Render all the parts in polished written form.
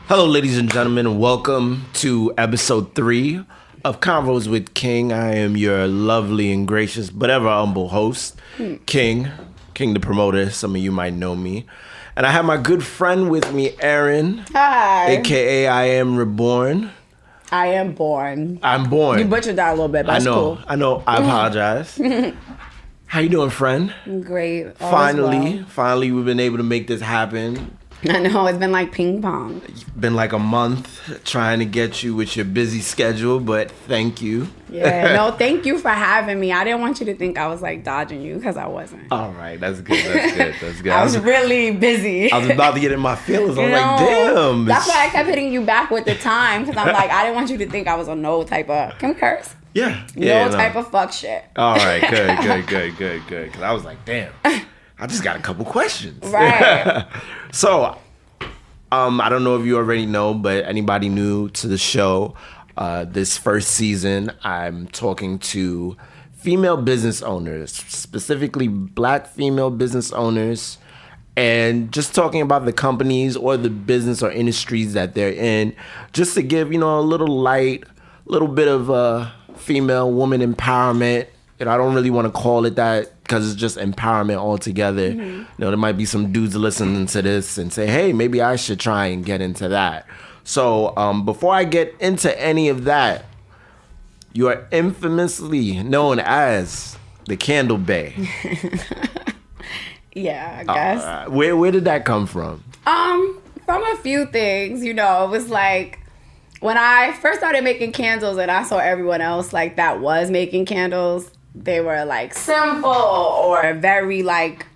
Hello, ladies and gentlemen, and welcome to episode 3 of Convos with King. I am your lovely and gracious, but ever humble host, King the promoter. Some of you might know me. And I have my good friend with me, Erin. Hi. AKA I am reborn. I am born. I'm born. You butchered that a little bit, but that's cool. I know. I apologize. How you doing, friend? Great. Finally, we've been able to make this happen. I know, it's been like ping pong. It's been like a month trying to get you with your busy schedule, but thank you. Yeah, no, thank you for having me. I didn't want you to think I was like dodging you because I wasn't. All right, that's good. That's good. I was really busy. I was about to get in my feelings. I was like, damn. That's why I kept hitting you back with the time because I'm like, I didn't want you to think I was a no type of, can we curse? Yeah. No type of fuck shit. All right, good. Because I was like, damn. I just got a couple questions. Right. So, I don't know if you already know, but anybody new to the show, this first season, I'm talking to female business owners, specifically Black female business owners, and just talking about the companies or the business or industries that they're in, just to give, a little bit of female woman empowerment. I don't really want to call it that because it's just empowerment altogether. Mm-hmm. There might be some dudes listening to this and say, hey, maybe I should try and get into that. So before I get into any of that, you are infamously known as the Candle Bae. Yeah, I guess. Where did that come from? From a few things. It was like when I first started making candles and I saw everyone else like that was making candles. They were like simple or very like,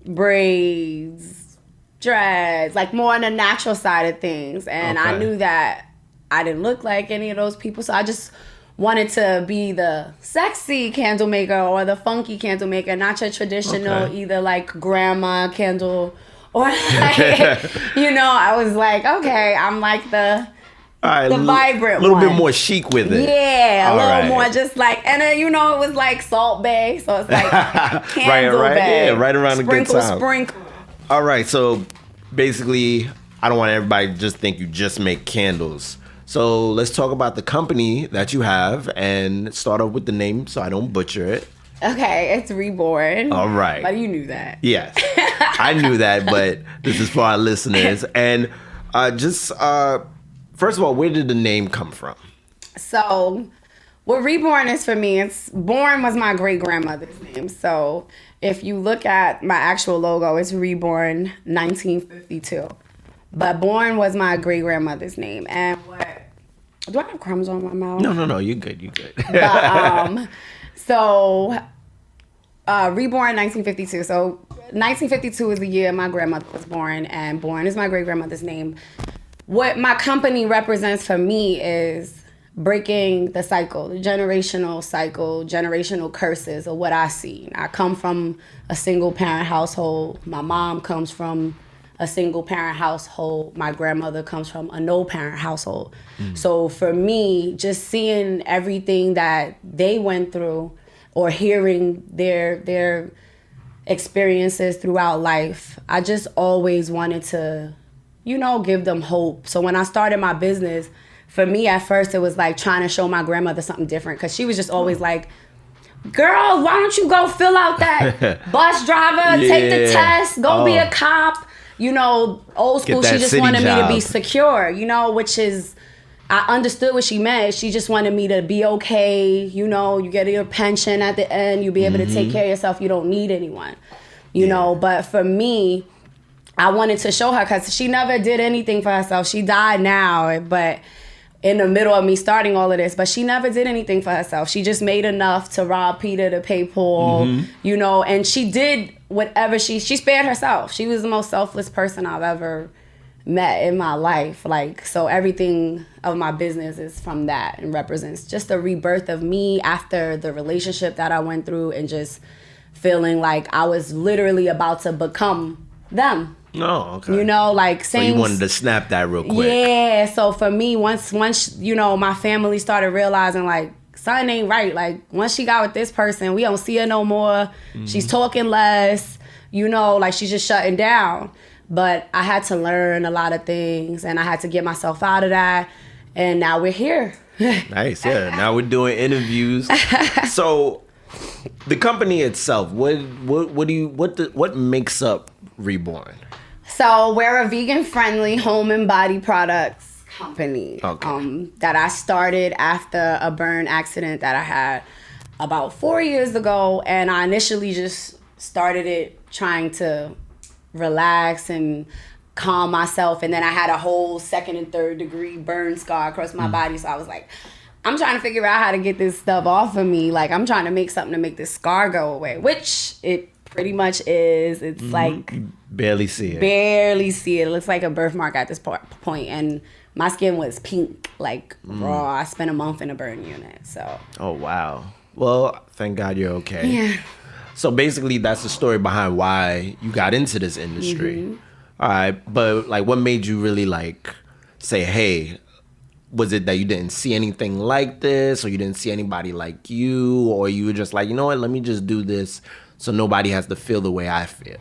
braids, dreads, like more on the natural side of things. And I knew that I didn't look like any of those people. So I just wanted to be the sexy candle maker or the funky candle maker, not your traditional either like grandma candle or like, I was like, okay, I'm like the vibrant one. A little bit more chic with it. Yeah, a little more just like, and then, it was like Salt Bae, so it's like Candle right, Bae. Yeah, right around a good time. Sprinkle. All right, so basically, I don't want everybody to just think you just make candles. So let's talk about the company that you have and start off with the name so I don't butcher it. Okay, it's Reborn. All right. But you knew that. Yes, I knew that, but this is for our listeners. And first of all, where did the name come from? So, what Reborn is for me, Born was my great-grandmother's name. So, if you look at my actual logo, it's Reborn 1952. But Born was my great-grandmother's name. And do I have crumbs on my mouth? No, you're good. But, Reborn 1952. So, 1952 is the year my grandmother was born, and Born is my great-grandmother's name. What my company represents for me is breaking the cycle, the generational cycle, generational curses of what I see. I come from a single parent household. My mom comes from a single parent household. My grandmother comes from a no parent household. So for me, just seeing everything that they went through or hearing their experiences throughout life, I just always wanted to give them hope. So when I started my business, for me at first it was like trying to show my grandmother something different because she was just always like, girl, why don't you go fill out that bus driver, take the test, go be a cop. Old school, she just wanted me to be secure, which is, I understood what she meant. She just wanted me to be okay. You get your pension at the end, you'll be able to take care of yourself. You don't need anyone, know. But for me, I wanted to show her because she never did anything for herself. She died now, but in the middle of me starting all of this, but she never did anything for herself. She just made enough to rob Peter to pay Paul, and she did whatever she spared herself. She was the most selfless person I've ever met in my life. So everything of my business is from that and represents just the rebirth of me after the relationship that I went through and just feeling like I was literally about to become them. Oh, okay. Same. So you wanted to snap that real quick. Yeah. So for me, once my family started realizing like something ain't right. Like once she got with this person, we don't see her no more. She's talking less. She's just shutting down. But I had to learn a lot of things, and I had to get myself out of that. And now we're here. Nice, yeah. Now we're doing interviews. So, the company itself, what makes up Reborn? So we're a vegan-friendly home and body products company that I started after a burn accident that I had about 4 years ago. And I initially just started it trying to relax and calm myself. And then I had a whole 2nd and 3rd degree burn scar across my body. So I was like, I'm trying to figure out how to get this stuff off of me. Like, I'm trying to make something to make this scar go away, which it pretty much is. It's like... Barely see it. Barely see it. It looks like a birthmark at this point. And my skin was pink, like raw. I spent a month in a burn unit, so. Oh, wow. Well, thank God you're okay. Yeah. So basically, that's the story behind why you got into this industry. All right. But, like, what made you really, like, say, hey, was it that you didn't see anything like this, or you didn't see anybody like you, or you were just like, you know what, let me just do this so nobody has to feel the way I feel?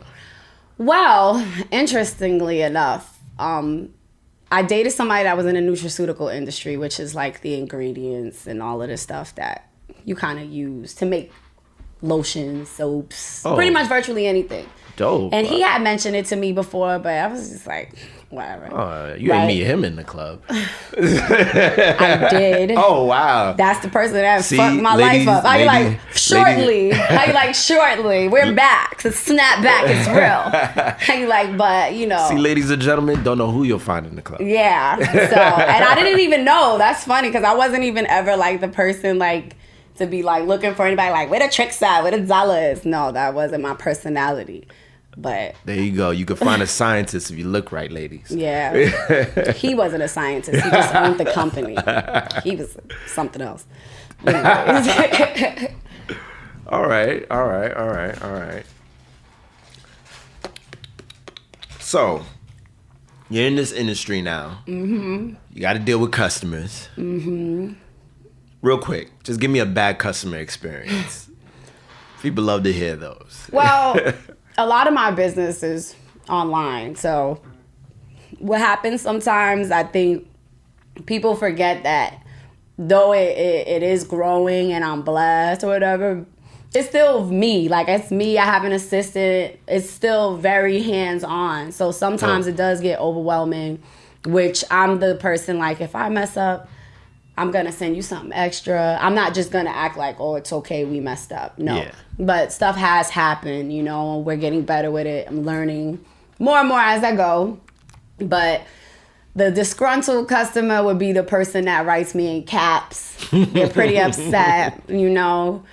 Well, interestingly enough, I dated somebody that was in the nutraceutical industry, which is like the ingredients and all of the stuff that you kind of use to make lotions, soaps, pretty much virtually anything. Dope. And he had mentioned it to me before, but I was just like, whatever. You didn't meet him in the club. I did. Oh, wow. That's the person that fucked my life up. How you like, shortly? How you like, shortly? We're back. The snap back is real. How you like, but, you know. See, ladies and gentlemen, don't know who you'll find in the club. Yeah. So, and I didn't even know. That's funny, because I wasn't even ever like the person like to be like looking for anybody like, where the tricks at? Where the dollars? No, that wasn't my personality. But there you go. You can find a scientist if you look right, ladies. Yeah. He wasn't a scientist. He just owned the company. He was something else. Anyways. All right. So, you're in this industry now. Mm-hmm. You got to deal with customers. Mm-hmm. Real quick, just give me a bad customer experience. People love to hear those. Well, a lot of my business is online. So what happens sometimes, I think people forget that though it is growing and I'm blessed or whatever, it's still me. Like, it's me. I have an assistant. It's still very hands-on. So sometimes it does get overwhelming, which I'm the person, like, if I mess up, I'm going to send you something extra. I'm not just going to act like, oh, it's okay, we messed up. No. Yeah. But stuff has happened, you know. We're getting better with it. I'm learning more and more as I go. But the disgruntled customer would be the person that writes me in caps. They're pretty upset, you know.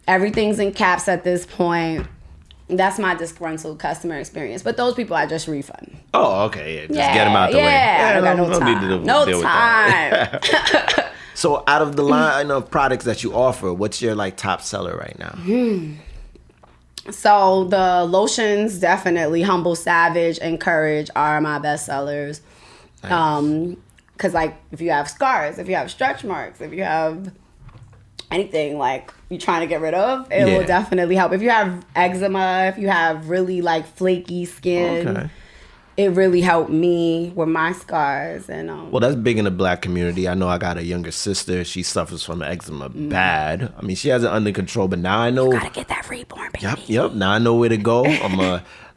Everything's in caps at this point. That's my disgruntled customer experience. But those people I just refund. Oh, okay. Yeah. Just get them out the way. Yeah, I got no time. No time. So out of the line of products that you offer, what's your like top seller right now? So the lotions, definitely Humble Savage and Courage are my best sellers. Nice. Cause like if you have scars, if you have stretch marks, if you have anything like you're trying to get rid of, it will definitely help. If you have eczema, if you have really like flaky skin, it really helped me with my scars. And well, that's big in the Black community. I know I got a younger sister. She suffers from eczema bad. I mean, she has it under control, but now I know. You gotta get that Reborn, baby. Yep. Now I know where to go.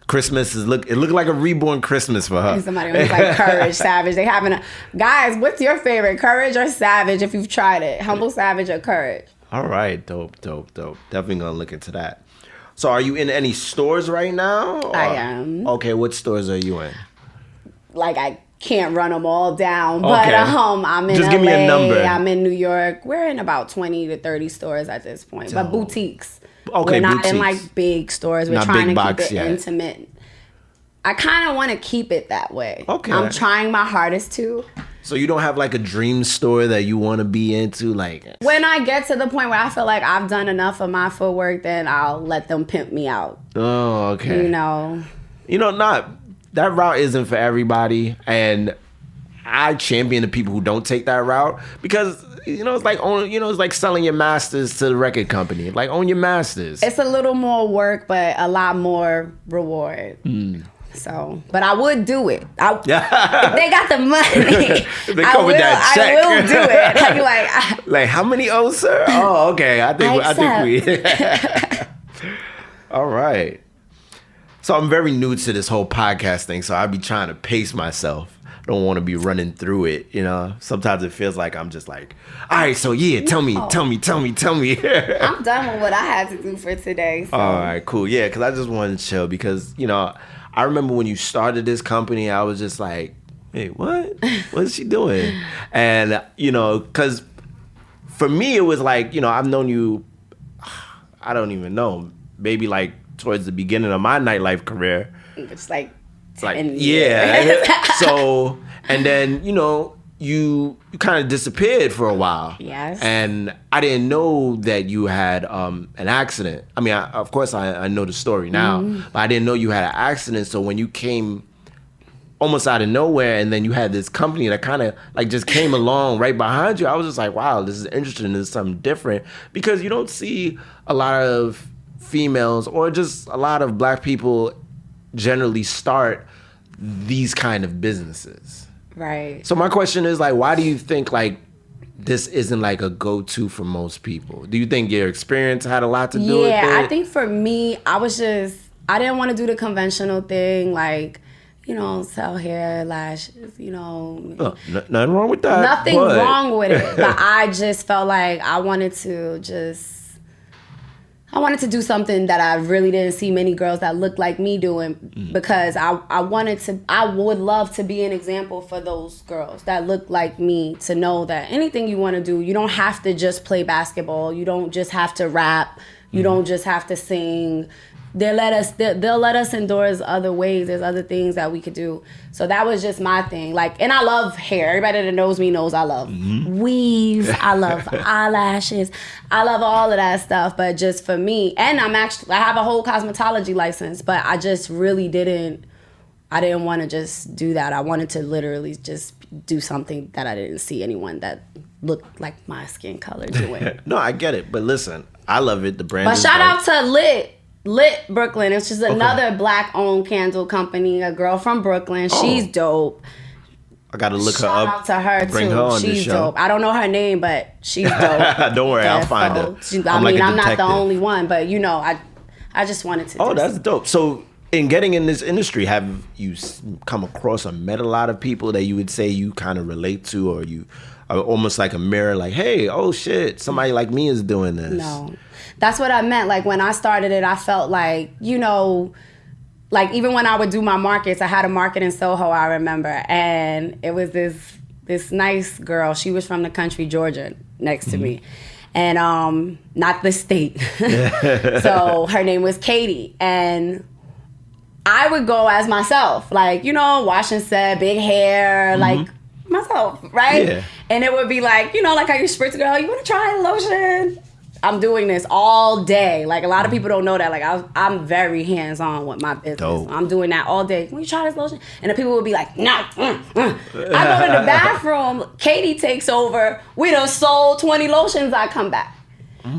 Christmas it looked like a reborn Christmas for her. Somebody was like Courage, Savage. They having guys, what's your favorite, Courage or Savage? If you've tried it, Humble Savage or Courage. All right, dope. Definitely gonna look into that. So, are you in any stores right now? Or? I am. Okay, what stores are you in? Like, I can't run them all down, but I'm in Just LA. Give me a number. I'm in New York. We're in about 20 to 30 stores at this point, but boutiques. Okay, we're not boutiques. in like big stores. We're not trying to box, keep it intimate. I kind of want to keep it that way. Okay. I'm trying my hardest to. So you don't have like a dream store that you want to be into? Like, when I get to the point where I feel like I've done enough of my footwork, then I'll let them pimp me out. Oh, okay. You know, that route isn't for everybody, and I champion the people who don't take that route because it's like it's like selling your masters to the record company. Like, own your masters. It's a little more work, but a lot more reward. So, but I would do it. If they got the money, they come with that check. I will do it. I'd be like, like, how many O's, sir? Oh, okay. I think we. All right. So I'm very new to this whole podcast thing, so I be trying to pace myself. I don't want to be running through it, you know. Sometimes it feels like I'm just like, all right, so yeah, tell me. I'm done with what I had to do for today. So. All right, cool. Yeah, because I just wanted to chill because, you know, I remember when you started this company, I was just like, hey, what? What is she doing? And, you know, because for me, it was like, you know, I've known you, I don't even know, maybe like towards the beginning of my nightlife career. It's like 10 years. Yeah. So, and then, you know, you kind of disappeared for a while. Yes. And I didn't know that you had an accident. I mean, of course, I know the story now, but I didn't know you had an accident. So when you came almost out of nowhere and then you had this company that kind of like just came along right behind you, I was just like, wow, this is interesting. This is something different. Because you don't see a lot of females or just a lot of black people generally start these kind of businesses. Right. So my question is like, why do you think like this isn't like a go-to for most people? Do you think your experience had a lot to do with it? Yeah, I think for me, I didn't want to do the conventional thing, like, you know, sell hair, lashes, you know. Nothing wrong with that. Nothing wrong with it. But I just felt like I wanted to do something that I really didn't see many girls that looked like me doing, because I would love to be an example for those girls that look like me, to know that anything you want to do, you don't have to just play basketball. You don't just have to rap. You don't just have to sing. They'll let us endorse other ways. There's other things that we could do. So that was just my thing. Like, and I love hair. Everybody that knows me knows I love weave. I love eyelashes. I love all of that stuff. But just for me, and I have a whole cosmetology license, but I just really didn't want to just do that. I wanted to literally just do something that I didn't see anyone that looked like my skin color doing. No, I get it. But listen, I love it. The brand But is shout dope. out to Lit Brooklyn. It's just another black-owned candle company. A girl from Brooklyn. She's dope. I gotta look her up. Shout out to her bring too. her on She's this show. dope. I don't know her name, but she's dope. Don't worry, I'll find her. I'm not the only one, but you know, I just wanted to. Oh, that's dope. So, in getting in this industry, have you come across or met a lot of people that you would say you kind of relate to, or you are almost like a mirror, like, hey, oh shit, somebody like me is doing this? No. That's what I meant. Like, when I started it, I felt like, you know, like, even when I would do my markets, I had a market in Soho, I remember. And it was this nice girl. She was from the country, Georgia, next to me. And not the state. So her name was Katie. And I would go as myself. Like, you know, wash and set, big hair, like myself, right? Yeah. And it would be like, you know, like how you spritz a girl, you want to try lotion? I'm doing this all day. Like, a lot of people don't know that. Like, I'm very hands-on with my business. Dope. I'm doing that all day. Can you try this lotion? And the people would be like, no. I go to the bathroom. Katie takes over. We done sold 20 lotions. I come back.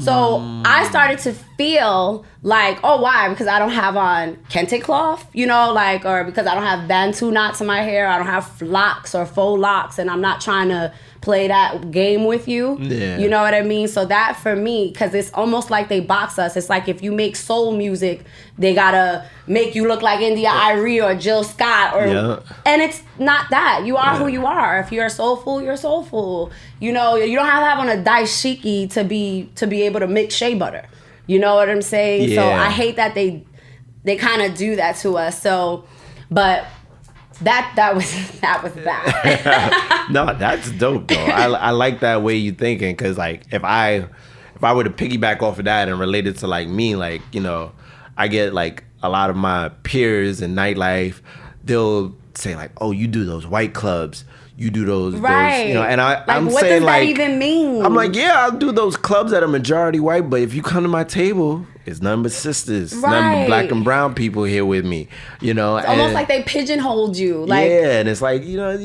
So I started to feel like, oh, why? Because I don't have on kente cloth, you know, like, or because I don't have bantu knots in my hair. I don't have locks or faux locks, and I'm not trying to play that game with you. Yeah. You know what I mean? So that for me, because it's almost like they box us. It's like if you make soul music, they gotta make you look like India Arie or Jill Scott, or and it's not that. You are who you are. If you're soulful, you're soulful. You know, you don't have to have on a daishiki to be able to mix shea butter. You know what I'm saying? Yeah. So I hate that they kind of do that to us. So, but that was that. No, that's dope though. I like that way you thinking, because like if I were to piggyback off of that and relate it to like me, like, you know, I get like a lot of my peers in nightlife, they'll say like, oh, you do those white clubs, you do those, you know, and I'm what saying does like, that even mean? I'm like, yeah, I'll do those clubs that are majority white, but if you come to my table, it's nothing but sisters, nothing but black and brown people here with me, you know. It's almost like they pigeonholed you. Like, yeah, and it's like, you know,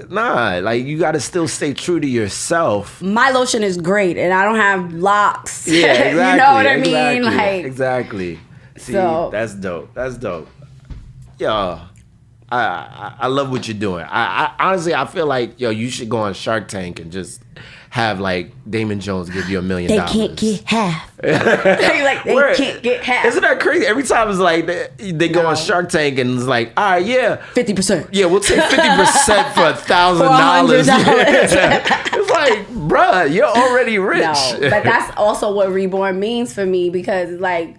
nah, like you got to still stay true to yourself. My lotion is great, and I don't have locks. Yeah, exactly. You know what I mean? Like, exactly. See, so, that's dope. That's dope. Yeah. I love what you're doing. I honestly, I feel like, yo, you should go on Shark Tank and just have like Damon Jones give you $1 million. They can't get half. Like they can't get half. Isn't that crazy? Every time it's like they go on Shark Tank and it's like, all right, yeah, 50%. Yeah, we'll take 50% for $1,000. It's like, bruh, you're already rich. No, but that's also what reborn means for me, because like,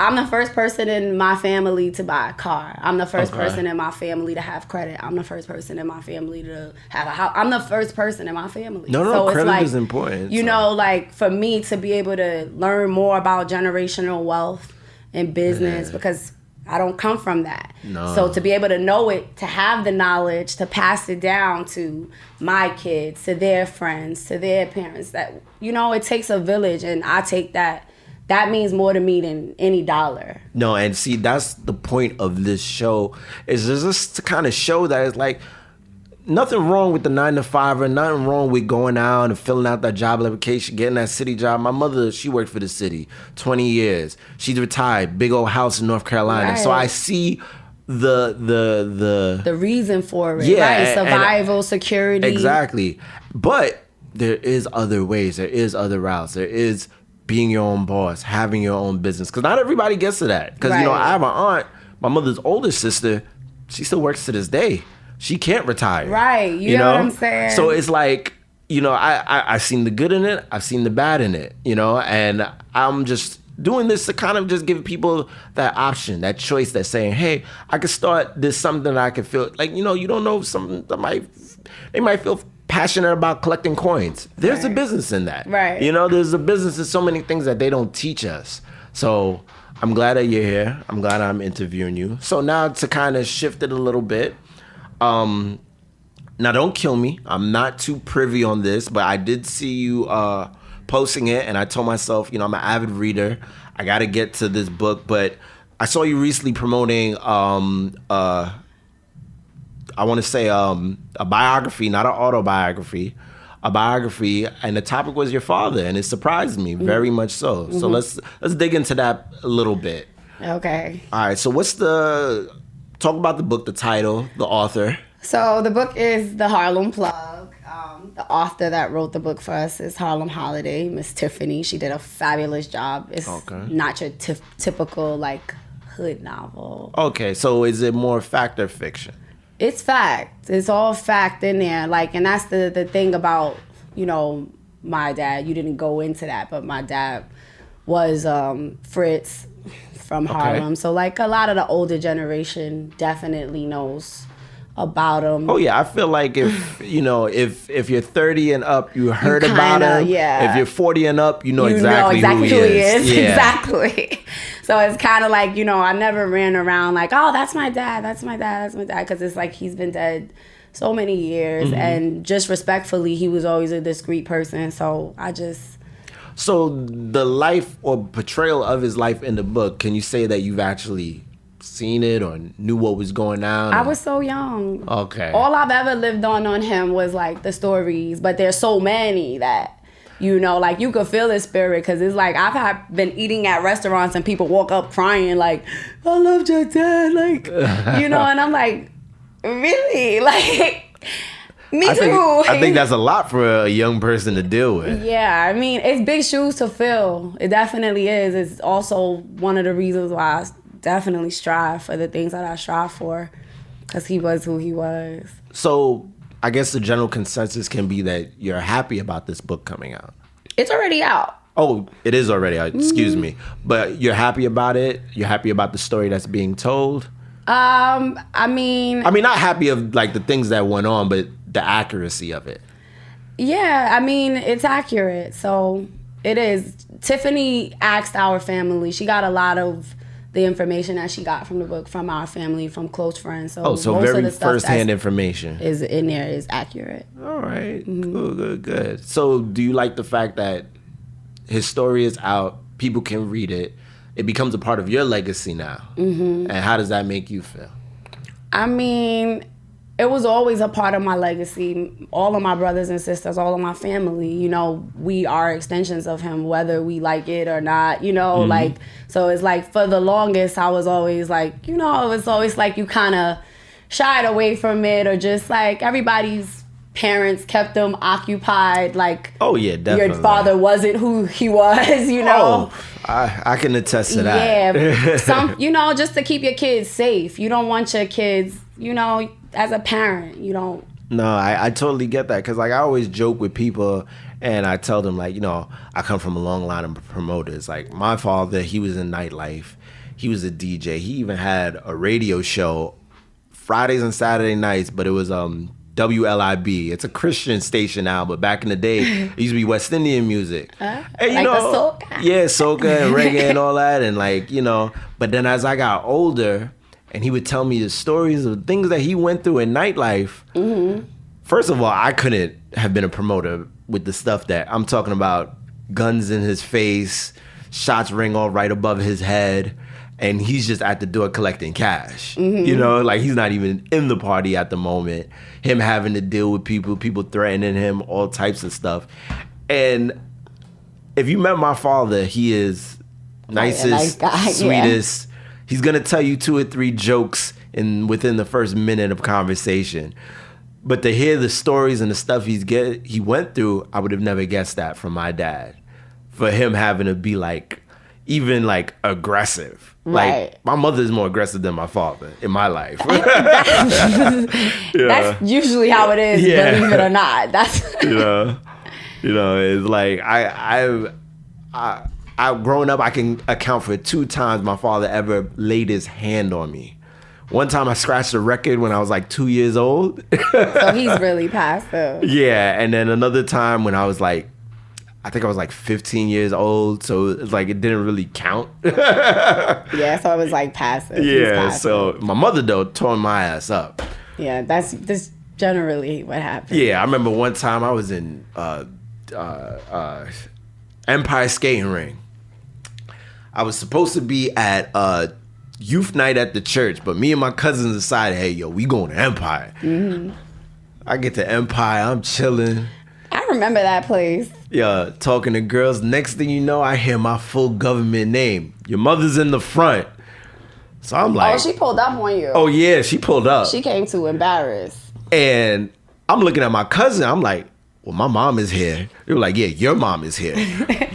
I'm the first person in my family to buy a car. I'm the first person in my family to have credit. I'm the first person in my family to have a house. I'm the first person in my family. No, so credit it's like, is important. You know, like for me to be able to learn more about generational wealth and business, because I don't come from that. No. So to be able to know it, to have the knowledge, to pass it down to my kids, to their friends, to their parents, that, you know, it takes a village, and I take that. That means more to me than any dollar. No, and see, that's the point of this show, is just to kind of show that it's like, nothing wrong with the 9-to-5, or nothing wrong with going out and filling out that job application, getting that city job. My mother, she worked for the city 20 years. She's retired, big old house in North Carolina. Right. So I see the reason for it. Yeah, right? Survival, security. Exactly. But there is other ways. There is other routes. There is being your own boss, having your own business. Because not everybody gets to that. Because, you know, I have an aunt, my mother's older sister, she still works to this day. She can't retire. Right. You know what I'm saying? So it's like, you know, I've seen the good in it. I've seen the bad in it, you know, and I'm just doing this to kind of just give people that option, that choice, that's saying, hey, I could start this something that I can feel like, you know, you don't know, something that they might feel passionate about collecting coins. There's a business in that. Right. You know, there's a business in so many things that they don't teach us. So I'm glad that you're here. I'm glad I'm interviewing you. So now to kind of shift it a little bit. Now don't kill me. I'm not too privy on this, but I did see you posting it, and I told myself, you know, I'm an avid reader. I got to get to this book, but I saw you recently promoting I want to say a biography, not an autobiography, a biography, and the topic was your father, and it surprised me very much so. Mm-hmm. So let's dig into that a little bit. Okay. All right. So talk about the book, the title, the author. So the book is The Harlem Plug. The author that wrote the book for us is Harlem Holiday, Miss Tiffany. She did a fabulous job. It's not your typical like hood novel. Okay. So is it more fact or fiction? It's fact. It's all fact in there. Like, and that's the thing about, you know, my dad. You didn't go into that, but my dad was Fritz from Harlem. So like a lot of the older generation definitely knows about him. Oh yeah, I feel like if you know, if you're 30 and up, you heard about him. Yeah. If you're 40 and up, you know exactly who he is. Yeah. Exactly. So it's kind of like, you know, I never ran around like, oh, that's my dad, that's my dad, that's my dad, because it's like he's been dead so many years, mm-hmm. and just respectfully, he was always a discreet person. So So the life or portrayal of his life in the book, can you say that you've actually seen it or knew what was going on? I was so young. Okay. All I've ever lived on him was like the stories, but there's so many that, you know, like you could feel his spirit, because it's like I've been eating at restaurants and people walk up crying like, I loved your dad, like, you know, and I'm like, really? Like, me too. I think that's a lot for a young person to deal with. Yeah, I mean, it's big shoes to fill. It definitely is. It's also one of the reasons why I definitely strive for the things that I strive for, because he was who he was. So I guess the general consensus can be that you're happy about this book coming out. It's already out. Oh, it is already out. Excuse me. But you're happy about it? You're happy about the story that's being told? I mean, not happy of like the things that went on, but the accuracy of it. Yeah, I mean, it's accurate. So it is. Tiffany asked our family. She got a lot of the information that she got from the book from our family, from close friends. So most very of the first-hand information is in there is accurate. All right, mm-hmm. Good. So do you like the fact that his story is out, people can read it, it becomes a part of your legacy now? Mm-hmm. And how does that make you feel? I mean, it was always a part of my legacy. All of my brothers and sisters, all of my family, you know, we are extensions of him, whether we like it or not, you know, mm-hmm. like, so it's like for the longest, I was always like, you know, it was always like you kind of shied away from it, or just like everybody's parents kept them occupied. Like, oh yeah, definitely. Your father wasn't who he was, you know. Oh, I can attest to that. Yeah, just to keep your kids safe. You don't want your kids, as a parent, you don't. No, I totally get that, because like I always joke with people, and I tell them like, I come from a long line of promoters. Like my father, he was in nightlife. He was a DJ. He even had a radio show Fridays and Saturday nights, but it was WLIB. It's a Christian station now, but back in the day, it used to be West Indian music. And, like the soca? Yeah, soca and reggae and all that. And like, but then as I got older, and he would tell me the stories of things that he went through in nightlife. Mm-hmm. First of all, I couldn't have been a promoter with the stuff that I'm talking about. Guns in his face, shots ring all right above his head, and he's just at the door collecting cash. Mm-hmm. Like he's not even in the party at the moment. Him having to deal with people threatening him, all types of stuff. And if you met my father, he is nicest, nice guy, sweetest. Yeah. He's gonna tell you 2 or 3 jokes within the first minute of conversation. But to hear the stories and the stuff he went through, I would have never guessed that from my dad. For him having to be like, even like aggressive. Right. Like my mother is more aggressive than my father in my life. That's usually how it is, believe it or not. That's it's like I growing up, I can account for 2 times my father ever laid his hand on me. One time I scratched a record when I was like 2 years old. So he's really past though. Yeah, and then another time when I was like, I think I was like 15 years old, so it's like it didn't really count. Yeah, so it was like passive. Yeah, so my mother though tore my ass up. Yeah, that's generally what happened. Yeah, I remember one time I was in Empire Skating Ring. I was supposed to be at youth night at the church, but me and my cousins decided, hey, yo, we going to Empire. Mm-hmm. I get to Empire, I'm chilling. I remember that place. Yeah, talking to girls. Next thing you know, I hear my full government name. Your mother's in the front. So I'm like... Oh, she pulled up on you. Oh, yeah, she pulled up. She came to embarrass. And I'm looking at my cousin. I'm like, well, my mom is here. They were like, yeah, your mom is here.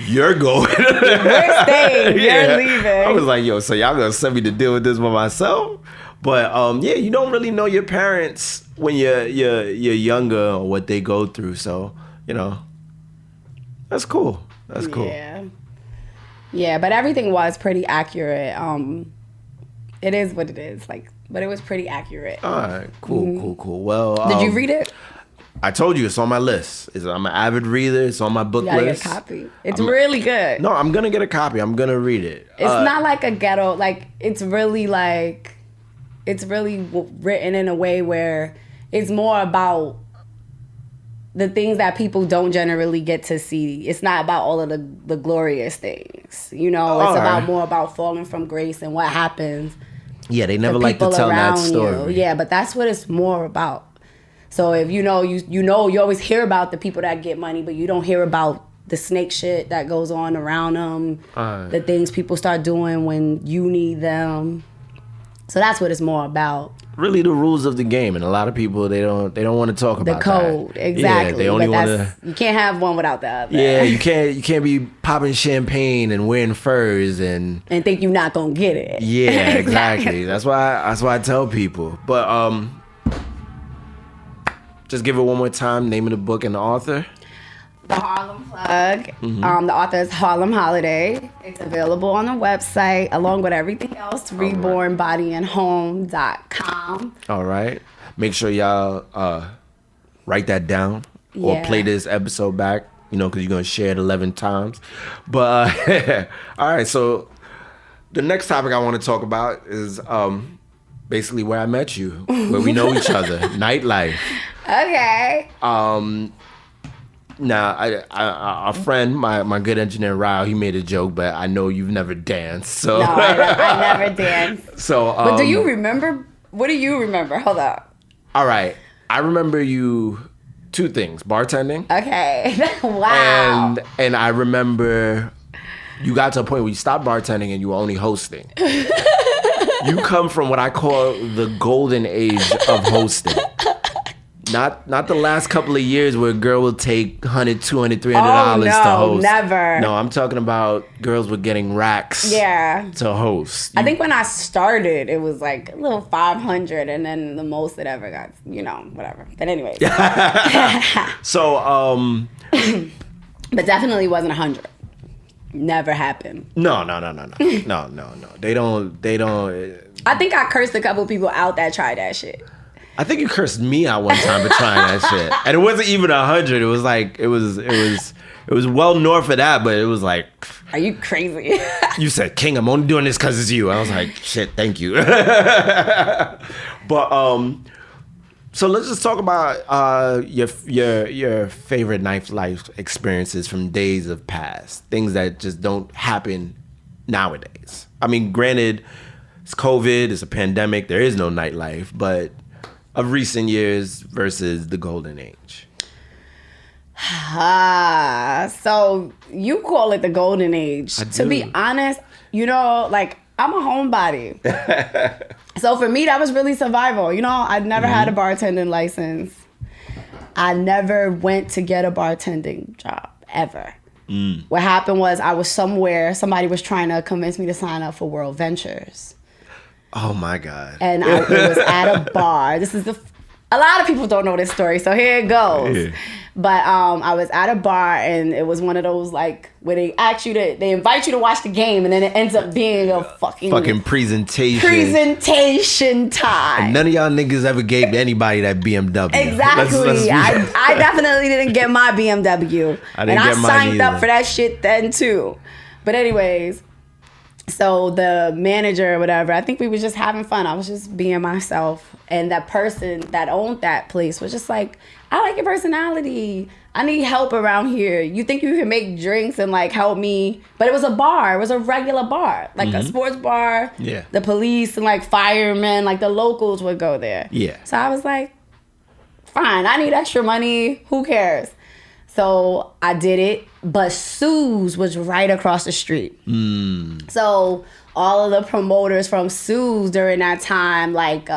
You're going. We're staying. You're leaving. I was like, yo, so y'all gonna send me to deal with this by myself? But yeah, you don't really know your parents when you're younger or what they go through. So, that's cool. That's cool. Yeah, but everything was pretty accurate. It is what it is. But it was pretty accurate. All right, cool. Well, did you read it? I told you it's on my list. I'm an avid reader. It's on my book list. Get a copy. It's really good. No, I'm gonna get a copy. I'm gonna read it. It's not like a ghetto. It's really written in a way where it's more about the things that people don't generally get to see. It's not about all of the glorious things. It's more about falling from grace and what happens. Yeah, they never like to tell that story. Yeah, but that's what it's more about. So if you always hear about the people that get money, but you don't hear about the snake shit that goes on around them, the things people start doing when you need them. So that's what it's more about. Really, the rules of the game, and a lot of people they don't want to talk about the code. That. Exactly. Yeah, they only want to. You can't have one without the other. Yeah, you can't be popping champagne and wearing furs and think you're not gonna get it. Yeah, exactly. That's why I tell people. But just give it one more time. Name of the book and the author. The Harlem Plug. Mm-hmm. The author is Harlem Holiday. It's available on the website along with everything else. RebornBodyAndHome.com. All right. Make sure y'all write that down or play this episode back. Because you're gonna share it 11 times. But all right. So the next topic I want to talk about is basically where I met you, where we know each other, nightlife. Okay. Now, our friend, my good engineer, Ryle, he made a joke, but I know you've never danced. So. No, I never danced. So, but do you remember? What do you remember? Hold up. All right. I remember you 2 things. Bartending. Okay. Wow. And I remember you got to a point where you stopped bartending and you were only hosting. You come from what I call the golden age of hosting. Not the last couple of years where a girl will take $100, $200, $300 to host. Never. No, I'm talking about girls were getting racks. Yeah. To host. I think when I started, it was like a little 500, and then the most it ever got, whatever. But anyways. So, but definitely wasn't 100. Never happened. No. They don't. I think I cursed a couple people out that tried that shit. I think you cursed me out one time for trying that shit, and it wasn't even 100. It was like it was well north of that, but it was like, are you crazy? You said, "King, I'm only doing this because it's you." I was like, "Shit, thank you." But so let's just talk about your favorite nightlife experiences from days of past, things that just don't happen nowadays. I mean, granted, it's COVID, it's a pandemic, there is no nightlife, but of recent years versus the golden age. So you call it the golden age. To be honest, I'm a homebody. So for me, that was really survival. I'd never had a bartending license. I never went to get a bartending job, ever. What happened was I was somewhere, somebody was trying to convince me to sign up for World Ventures. Oh my God. And it was at a bar. A lot of people don't know this story, so here it goes. Yeah. But I was at a bar, and it was one of those like where they invite you to watch the game, and then it ends up being a fucking presentation time. And none of y'all niggas ever gave anybody that BMW. Exactly. I definitely didn't get my BMW, I signed up for that shit then too. But anyways. So the manager or whatever, I think we was just having fun. I was just being myself. And that person that owned that place was just like, I like your personality. I need help around here. You think you can make drinks and like help me? But it was a bar. It was a regular bar. Like a sports bar. Yeah. The police and like firemen, like the locals would go there. Yeah. So I was like, fine, I need extra money. Who cares? So I did it, but Sue's was right across the street. So all of the promoters from Sue's during that time, like,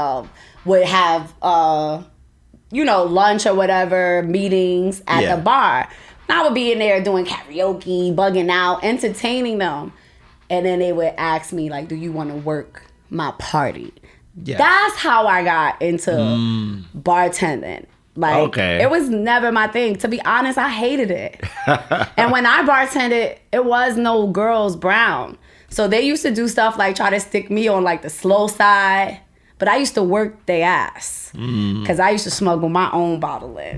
would have, lunch or whatever, meetings at the bar. And I would be in there doing karaoke, bugging out, entertaining them. And then they would ask me, like, do you want to work my party? Yeah. That's how I got into bartending. Like, It was never my thing. To be honest, I hated it. And when I bartended, it was no girls brown. So they used to do stuff like try to stick me on like the slow side. But I used to work their ass. Because I used to smuggle my own bottle in.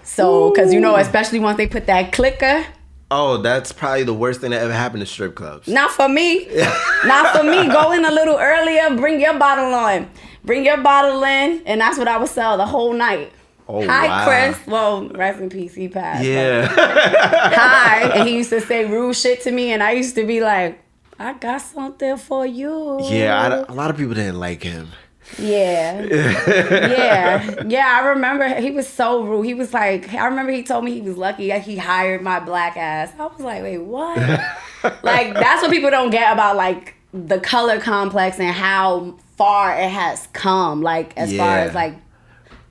So, because, especially once they put that clicker. Oh, that's probably the worst thing that ever happened to strip clubs. Not for me. Not for me. Go in a little earlier, bring your bottle on. Bring your bottle in, and that's what I would sell the whole night. Oh, hi, wow. Chris. Well, rest in peace, he passed. Yeah. Hi. And he used to say rude shit to me, and I used to be like, I got something for you. Yeah, a lot of people didn't like him. Yeah. Yeah, I remember he was so rude. He was like, I remember he told me he was lucky he hired my black ass. I was like, wait, what? Like, that's what people don't get about, like, the color complex and how far it has come, like, as far as, like,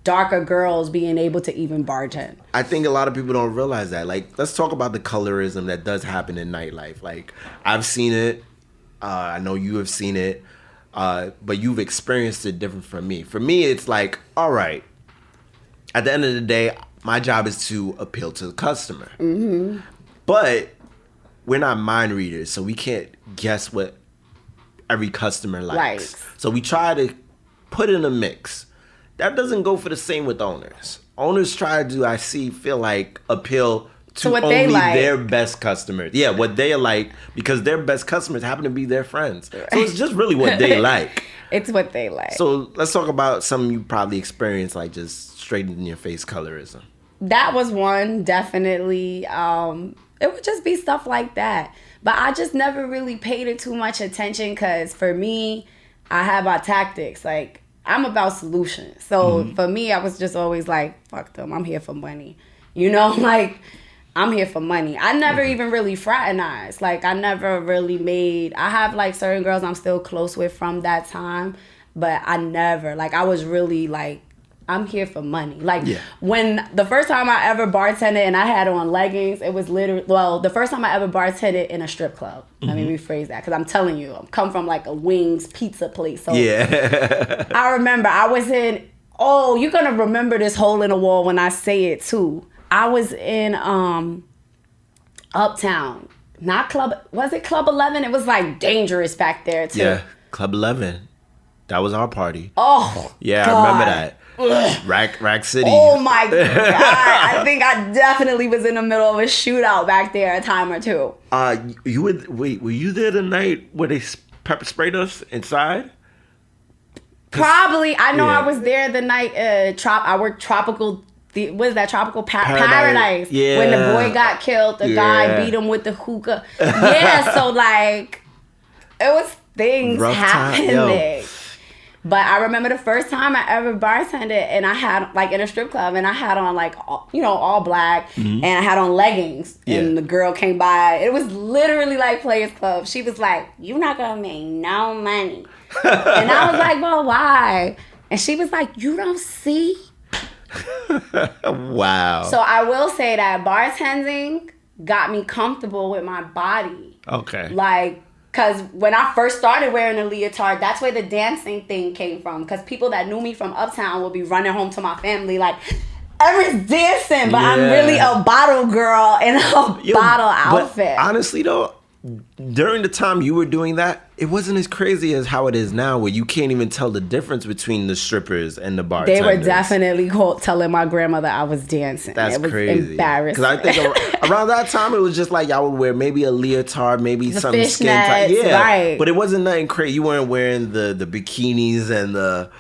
darker girls being able to even bartend. I think a lot of people don't realize that. Like, let's talk about the colorism that does happen in nightlife. Like, I've seen it. I know you have seen it. But you've experienced it different from me. For me, it's like, all right, at the end of the day, my job is to appeal to the customer. But we're not mind readers, so we can't guess what every customer likes. So we try to put in a mix. That doesn't go for the same with owners. Owners try to, feel like, appeal to what only they like. Their best customers. Yeah, what they like, because their best customers happen to be their friends. So it's just really what they like. It's what they like. So let's talk about something you probably experienced, like just straight in your face colorism. That was one, definitely. It would just be stuff like that. But I just never really paid it too much attention because for me, I have my tactics. Like, I'm about solutions. So for me, I was just always like, fuck them. I'm here for money. Like, I'm here for money. I never even really fraternized. Like, I never really made... I have, like, certain girls I'm still close with from that time, but I never... Like, I was really, like, I'm here for money. Like, when the first time I ever bartended and I had on leggings, it was literally... Well, the first time I ever bartended in a strip club. Let me rephrase that, because I'm telling you, I come from, like, a wings pizza place. So I remember I was in... Oh, you're going to remember this hole in the wall when I say it, too. I was in Uptown, not Club. Was it Club 11? It was like dangerous back there too. Yeah, Club 11. That was our party. Oh, yeah, God. I remember that. Rack City. Oh my God! I think I definitely was in the middle of a shootout back there a time or two. Were you there the night where they pepper sprayed us inside? Probably. I know I was there the night. I worked Tropical. What is that? Tropical Paradise. Yeah. When the boy got killed, the guy beat him with the hookah. Yeah, so like, it was things Rough happening. But I remember the first time I ever bartended, and I had, like, in a strip club, and I had on, like, all black, and I had on leggings, and the girl came by. It was literally like Players Club. She was like, "You're not gonna make no money." And I was like, "Well, why?" And she was like, "You don't see?" Wow. So I will say that bartending got me comfortable with my body. Okay. Like, because when I first started wearing a leotard, that's where the dancing thing came from. Because people that knew me from Uptown would be running home to my family like, Erin's dancing, but I'm really a bottle girl in a bottle outfit. But honestly, though, during the time you were doing that, it wasn't as crazy as how it is now, where you can't even tell the difference between the strippers and the bartenders. They were definitely telling my grandmother I was dancing. That's it was crazy. Embarrassing. Because I think around that time, it was just like y'all would wear maybe a leotard, maybe the some skin nets, tight. Yeah, right. But it wasn't nothing crazy. You weren't wearing the bikinis and the,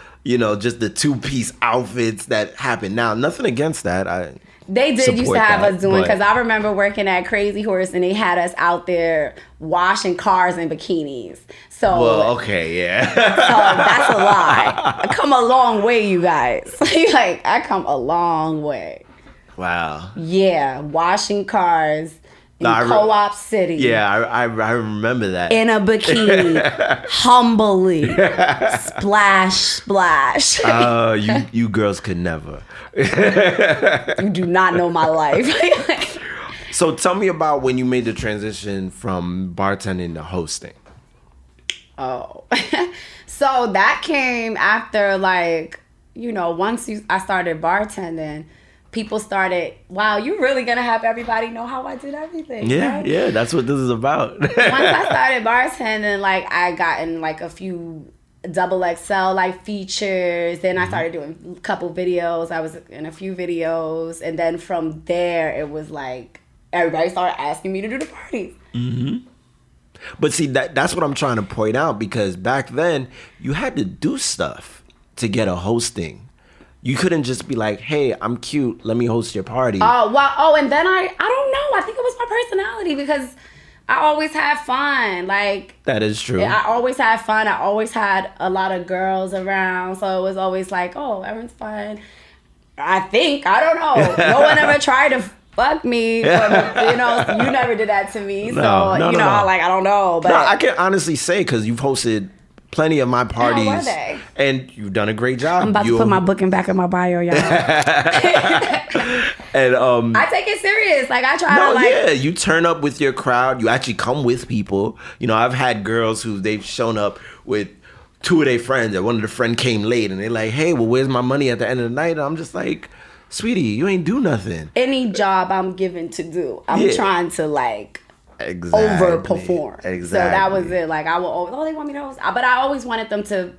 just the two-piece outfits that happen now. Nothing against that. They did used to have us doing, because I remember working at Crazy Horse and they had us out there washing cars in bikinis. So, well, okay, yeah. So that's a lie. I come a long way, you guys. Like, I come a long way. Wow. Yeah, washing cars in Co-op City. Yeah, I remember that. In a bikini, humbly, splash, splash. You girls could never. You do not know my life. So tell me about when you made the transition from bartending to hosting. Oh, so that came after, like, once I started bartending, people started, wow, you really gonna have everybody know how I did everything. Yeah, right? Yeah, that's what this is about. Once I started bartending, like, I got in like a few XXL like features. Then I started doing a couple videos. I was in a few videos, and then from there it was like everybody started asking me to do the parties. Mm-hmm. But see, that's what I'm trying to point out, because back then you had to do stuff to get a hosting. You couldn't just be like, "Hey, I'm cute. Let me host your party." Oh, well, oh, and then I don't know. I think it was my personality, because I always had fun. Like, that is true. I always had fun. I always had a lot of girls around, so it was always like, "Oh, Erin's fun." I think, I don't know. No one ever tried to fuck me. But, you never did that to me. So No. like, I don't know. But no, I can honestly say, because you've hosted plenty of my parties. How were they? And you've done a great job. I'm about to put my booking back in my bio, y'all. And I take it serious. Like, I try to, like... Yeah, you turn up with your crowd. You actually come with people. I've had girls who they've shown up with two of their friends, and one of the friend came late, and they're like, "Hey, well, where's my money at the end of the night?" And I'm just like, "Sweetie, you ain't do nothing." Any job I'm given to do, I'm trying to, like... Exactly. overperform. Exactly. So that was it. Like, I will always, they want me to host. But I always wanted them to,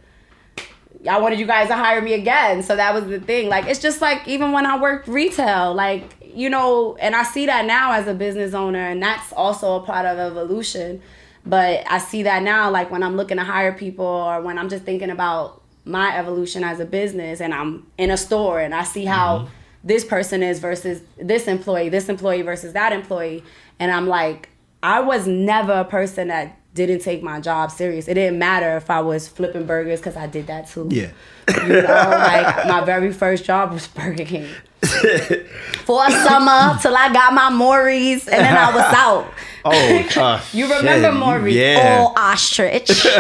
I wanted you guys to hire me again. So that was the thing. Like, it's just like, even when I worked retail, like, and I see that now as a business owner, and that's also a part of evolution. But I see that now, like, when I'm looking to hire people, or when I'm just thinking about my evolution as a business, and I'm in a store and I see how this person is versus this employee versus that employee. And I'm like, I was never a person that didn't take my job serious. It didn't matter if I was flipping burgers, because I did that too. Yeah. Like, my very first job was Burger King. for a summer till I got my Maury's, and then I was out. Oh, you remember Maury's? Yeah. All ostrich. And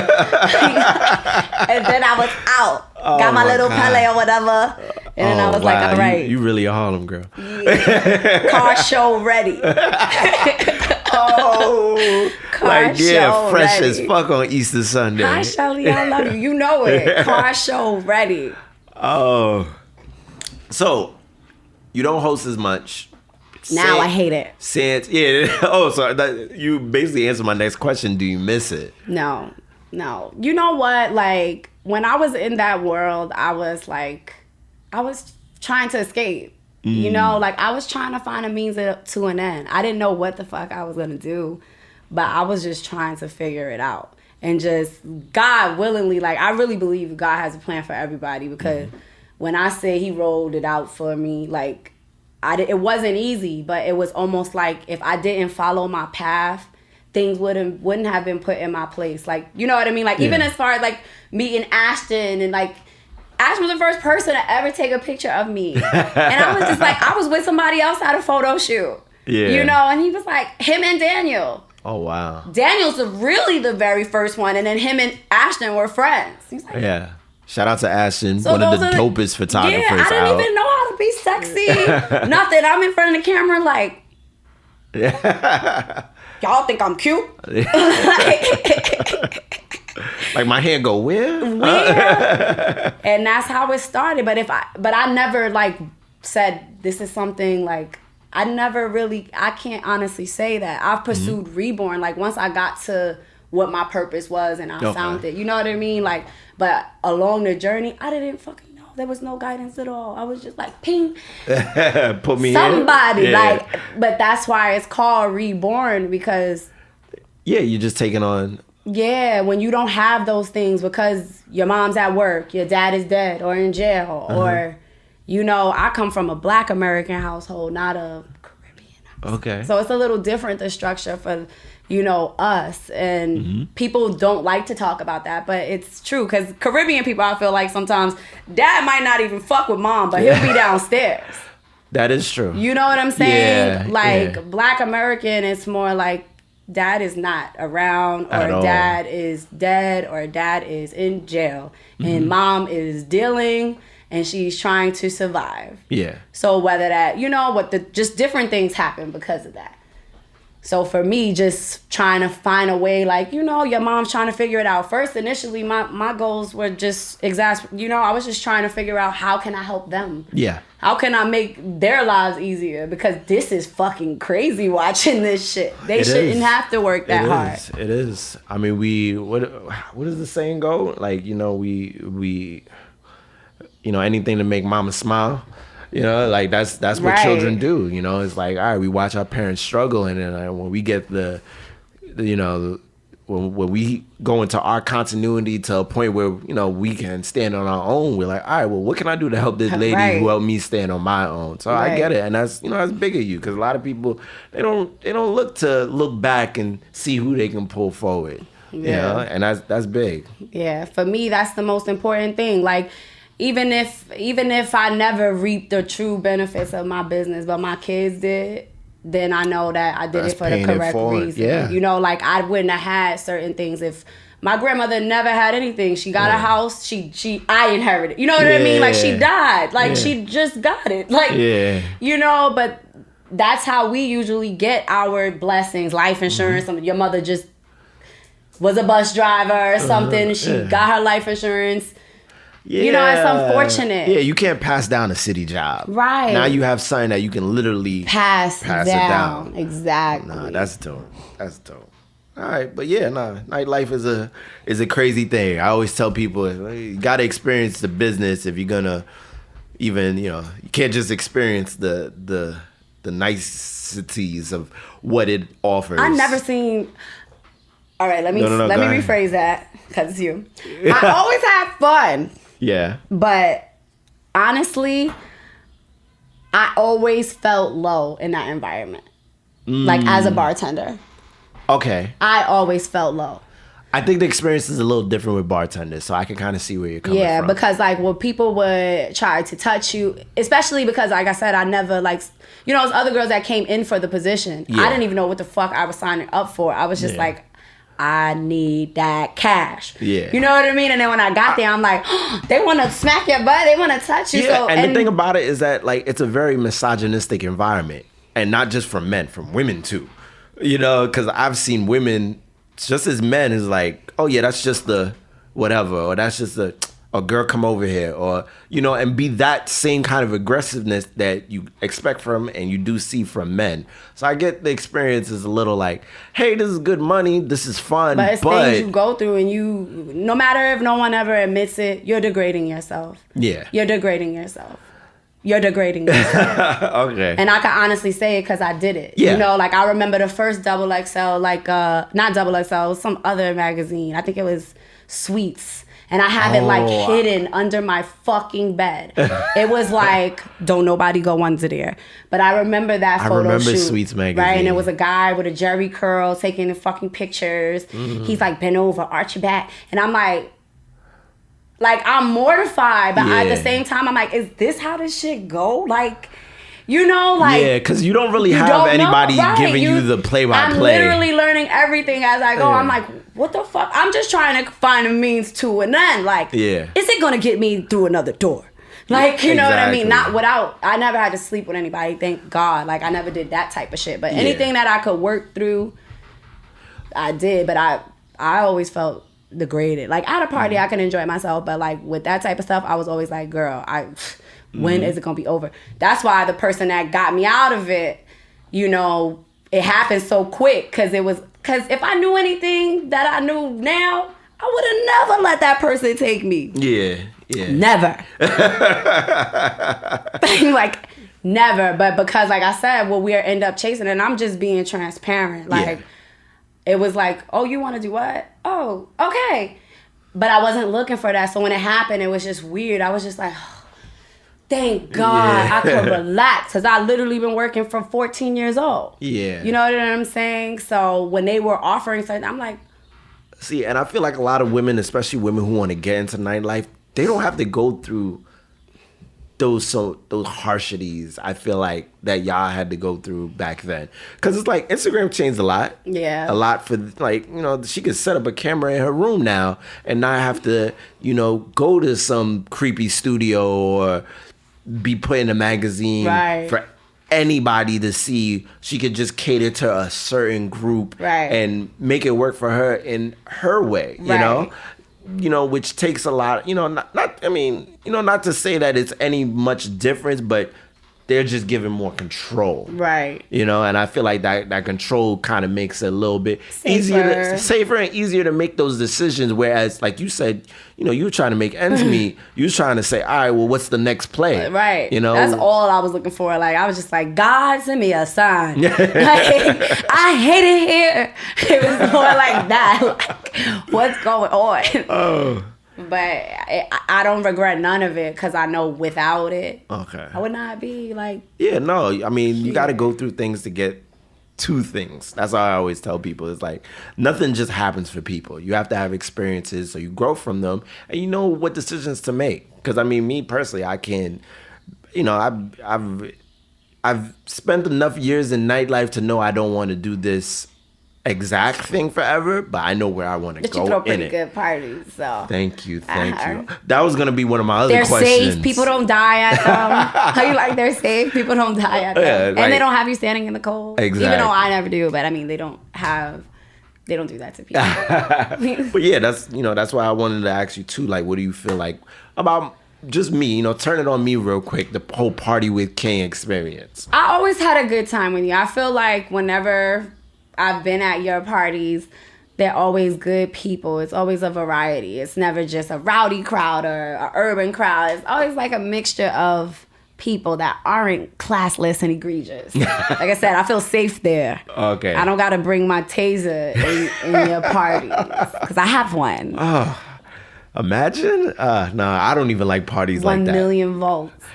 then I was out. Got my little Pele or whatever. And then I was like, all right. You really a Harlem girl. Yeah. Car show ready. Car show fresh ready. as fuck on Easter Sunday. Hi, Shelly. I love you. You know it. Car show ready. Oh. So, you don't host as much. Now I hate it. Since, you basically answered my next question. Do you miss it? No. You know what? Like, when I was in that world, I was trying to escape. You know, like I was trying to find a means to an end. I didn't know what the fuck I was going to do, but I was just trying to figure it out. And just God willingly, like I really believe God has a plan for everybody, because when I say he rolled it out for me, like it wasn't easy, but it was almost like if I didn't follow my path, things wouldn't have been put in my place. Like, you know what I mean? Like even as far as like meeting Ashton, and like Ashton was the first person to ever take a picture of me. And I was just like, I was with somebody else at a photo shoot. Yeah. You know, and he was like, him and Daniel. Oh, wow. Daniel's really the very first one, and then him and Ashton were friends. He's like, yeah. Shout out to Ashton, one of the dopest photographers out. Yeah, I didn't even know how to be sexy. Nothing. I'm in front of the camera like, y'all think I'm cute? Like my hair go where? And that's how it started. But I never like said this is something like I can't honestly say that. I've pursued Reborn. Like once I got to what my purpose was and I found it. You know what I mean? Like, but along the journey, I didn't fucking know. There was no guidance at all. I was just like, ping. Put me somebody in. Like, but that's why it's called Reborn, because you're just taking on. Yeah, when you don't have those things because your mom's at work, your dad is dead or in jail, or, you know, I come from a Black American household, not a Caribbean household. Okay. So it's a little different, the structure for, you know, us. And people don't like to talk about that, but it's true. Because Caribbean people, I feel like sometimes dad might not even fuck with mom, but he'll be downstairs. That is true. You know what I'm saying? Black American, it's more like, dad is not around, or dad is dead, or dad is in jail, and mom is dealing and she's trying to survive. Yeah. So whether that, you know, just different things happen because of that. So for me, just trying to find a way, like, you know, your mom's trying to figure it out. First, initially, my goals were just you know, I was just trying to figure out how can I help them? Yeah. How can I make their lives easier? Because this is fucking crazy watching this shit. They shouldn't have to work that hard. It is. I mean, what does the saying go? Like, you know, we you know, anything to make mama smile. You know, like that's what children do. You know, it's like, all right, we watch our parents struggle, and then when we get you know, when we go into our continuity to a point where, you know, we can stand on our own, we're like, all right, well, what can I do to help this lady who helped me stand on my own? So I get it, and that's, you know, that's big of you, because a lot of people they don't look back and see who they can pull forward. Yeah. You know, and that's big. Yeah, for me, that's the most important thing. Like, even if I never reaped the true benefits of my business, but my kids did, then I know that I did it for the correct reason. Yeah. You know, like I wouldn't have had certain things if my grandmother never had anything. She got a house. I inherited. You know what I mean? Like she died. Like she just got it. Like you know, but that's how we usually get our blessings. Life insurance. Your mother just was a bus driver or something. She got her life insurance. Yeah. You know, it's unfortunate. Yeah, you can't pass down a city job. Right. Now you have something that you can literally pass it down. Exactly. Nah, that's dope. That's dope. All right, but nightlife is a crazy thing. I always tell people, you got to experience the business if you're gonna even, you know, you can't just experience the niceties of what it offers. I've never seen. All right, let me rephrase that because it's you. I always have fun. Yeah. But honestly, I always felt low in that environment. Like as a bartender. Okay. I always felt low. I think the experience is a little different with bartenders, so I can kind of see where you're coming from. Yeah, because like when people would try to touch you, especially because like I said, I never like, you know, those other girls that came in for the position. I didn't even know what the fuck I was signing up for. I was just like, I need that cash. Yeah. You know what I mean? And then when I got there, I'm like, oh, they want to smack your butt. They want to touch you. Yeah, So, and the thing about it is that like it's a very misogynistic environment, and not just from men, from women too. You know, because I've seen women, just as men, is like, oh yeah, that's just the whatever, or that's just a girl come over here, or you know, and be that same kind of aggressiveness that you expect from and you do see from men. So I get the experience is a little like, hey, this is good money, this is fun, but it's things you go through, and you, no matter if no one ever admits it, you're degrading yourself. Yeah, you're degrading yourself. You're degrading yourself. Okay. And I can honestly say it because I did it. Yeah. You know, like I remember the first Double XL, like not Double XL, it was some other magazine. I think it was Sweets. And I have it like hidden under my fucking bed. It was like, don't nobody go under there. But I remember that photo shoot. I remember Sweets magazine. Right, and it was a guy with a jerry curl taking the fucking pictures. Mm-hmm. He's like bent over, arch your back. And I'm like I'm mortified, but at the same time, I'm like, is this how this shit go? Like, you know, like... Yeah, because you don't really have anybody giving you the play-by-play. I'm literally learning everything as I go. I'm like, what the fuck? I'm just trying to find a means to an end. Like, is it going to get me through another door? Like, you know what I mean? Not without... I never had to sleep with anybody, thank God. Like, I never did that type of shit. But anything that I could work through, I did. But I always felt... degraded. Like at a party I can enjoy myself, but like with that type of stuff I was always like, girl, when is it gonna be over? That's why the person that got me out of it, you know, it happened so quick, because if I knew anything that I knew now, I would have never let that person take me. Never. Like never. But because like I said, well, we end up chasing, and I'm just being transparent. Like it was like, oh, you want to do what? Oh, okay. But I wasn't looking for that. So when it happened, it was just weird. I was just like, oh, thank God I could relax. Because I literally been working from 14 years old. Yeah. You know what I'm saying? So when they were offering something, I'm like... See, and I feel like a lot of women, especially women who want to get into nightlife, they don't have to go through those harshities, I feel like, that y'all had to go through back then. Because it's like Instagram changed a lot. Yeah. A lot for, like, you know, she could set up a camera in her room now and not have to, you know, go to some creepy studio or be put in a magazine for anybody to see. She could just cater to a certain group and make it work for her in her way, you know? You know, which takes a lot, you know, not to say that it's any much difference, but they're just giving more control. Right. You know, and I feel like that control kind of makes it a little bit safer and easier to make those decisions. Whereas, like you said, you know, you were trying to make ends meet. You were trying to say, all right, well, what's the next play? Right. You know, that's all I was looking for. Like, I was just like, God, send me a sign. Like, I hate it here. It was more like that. Like, what's going on? Oh. But I don't regret none of it, because I know without it, I would not be like... Yeah, no, I mean, you got to go through things to get to things. That's how I always tell people. It's like, nothing just happens for people. You have to have experiences so you grow from them, and you know what decisions to make. Because, I mean, me personally, I can... You know, I've spent enough years in nightlife to know I don't want to do this exact thing forever, but I know where I want to go. You throw pretty good parties, so thank you. That was gonna be one of my other questions. They're safe. People don't die at them. How you like they're safe? People don't die at them, and they don't have you standing in the cold. Exactly. Even though I never do, but I mean they don't do that to people. But yeah, that's why I wanted to ask you too. Like, what do you feel like about just me? You know, turn it on me real quick. The whole party with King experience. I always had a good time with you. I feel like whenever I've been at your parties, they're always good people. It's always a variety. It's never just a rowdy crowd or an urban crowd. It's always like a mixture of people that aren't classless and egregious. Like I said, I feel safe there. Okay. I don't got to bring my taser in your parties, because I have one. Oh, imagine? No, I don't even like parties like that. 1 million volts.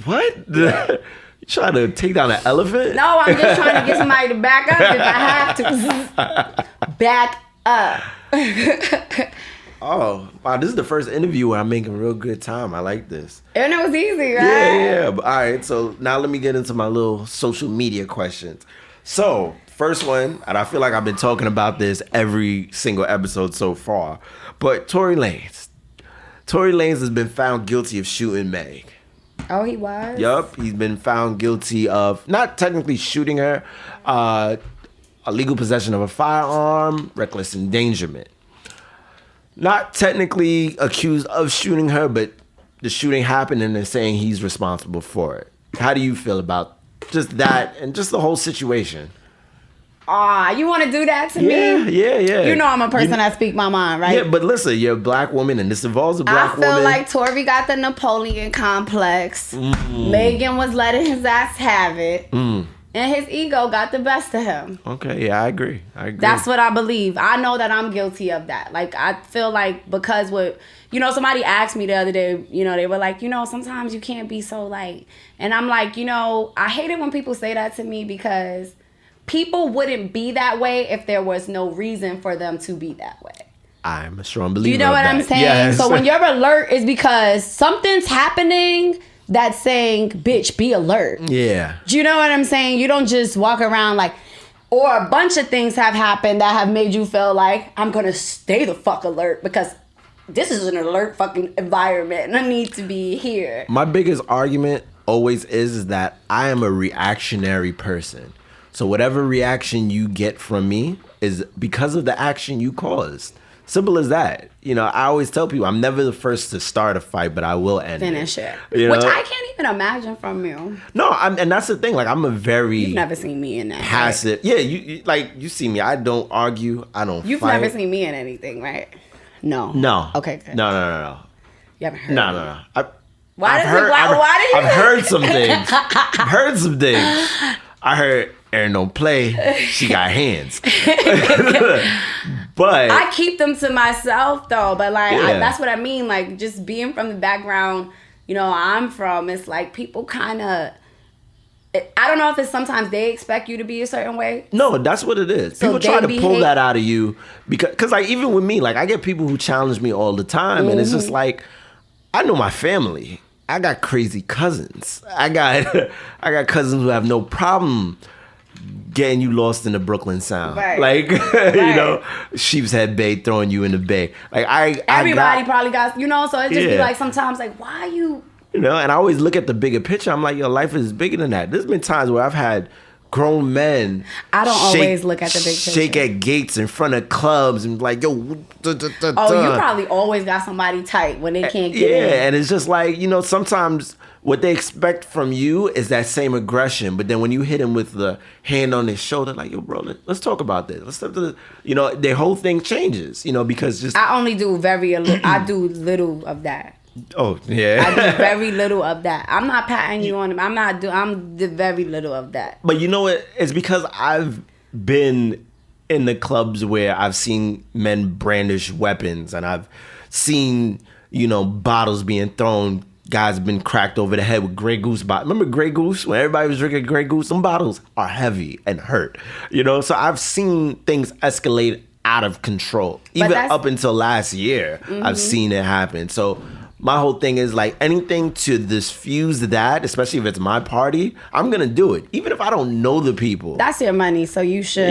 What? You trying to take down an elephant? No, I'm just trying to get somebody to back up if I have to. Back Oh, wow, this is the first interview where I'm making real good time. I like this. And it was easy, right? Yeah. But, all right, so now let me get into my little social media questions. So, first one, and I feel like I've been talking about this every single episode so far, but Tory Lanez. Tory Lanez has been found guilty of shooting Meg. Oh, he was? Yup, he's been found guilty of not technically shooting her, illegal possession of a firearm, reckless endangerment. Not technically accused of shooting her, but the shooting happened and they're saying he's responsible for it. How do you feel about just that and just the whole situation? You want to do that to me? Yeah. You know I'm a person that speak my mind, right? Yeah, but listen, you're a black woman and this involves a black woman. I feel like Tory got the Napoleon complex. Megan was letting his ass have it. And his ego got the best of him. Okay, yeah, I agree. That's what I believe. I know that I'm guilty of that. Like, I feel like because somebody asked me the other day, they were like, sometimes you can't be so like, and I'm like, I hate it when people say that to me because people wouldn't be that way if there was no reason for them to be that way. I'm a strong believer. You know what I'm saying? Yes. So when your alert is because something's happening that's saying, bitch, be alert. Yeah. Do you know what I'm saying? You don't just walk around like, or a bunch of things have happened that have made you feel like, I'm going to stay the fuck alert because this is an alert fucking environment and I need to be here. My biggest argument always is that I am a reactionary person. So whatever reaction you get from me is because of the action you caused. Simple as that. I always tell people I'm never the first to start a fight, but I will finish it. Which I can't even imagine from you. No, and that's the thing. Like I'm a very You've never seen me in that. Passive. Right? Yeah, you see me. I don't argue. I don't. You've fight. never seen me in anything, right? No. Okay. Good. No. You haven't heard. No. Why did you? I've heard some things. I heard Erin don't play. She got hands. But I keep them to myself though. But that's what I mean. Like just being from the background, I'm from. It's like people kind of. I don't know if it's sometimes they expect you to be a certain way. No, that's what it is. So people try to pull that out of you because like even with me, like I get people who challenge me all the time, and it's just like I know my family. I got crazy cousins. I got cousins who have no problem getting you lost in the Brooklyn Sound. Right. Like, Sheep's Head Bay throwing you in the bay. Like everybody probably got, so it just be like sometimes like, why you? And I always look at the bigger picture. I'm like, your life is bigger than that. There's been times where I've had grown men. I don't always look at the big picture. Shake at gates in front of clubs and like, yo. You probably always got somebody tight when they can't get in. Yeah, and it's just like, sometimes what they expect from you is that same aggression. But then when you hit him with the hand on his shoulder, like, yo, bro, let's talk about this. Let's talk to this. Their whole thing changes, because just. I only do I do little of that. Oh, yeah. I do very little of that. I'm not patting you on. I'm the very little of that. But you know what? It's because I've been in the clubs where I've seen men brandish weapons and I've seen, bottles being thrown. Guys been cracked over the head with Grey Goose bottles. Remember Grey Goose? When everybody was drinking Grey Goose, some bottles are heavy and hurt. So I've seen things escalate out of control. Even up until last year, I've seen it happen. So my whole thing is like anything to diffuse that, especially if it's my party, I'm going to do it. Even if I don't know the people. That's your money, so you should.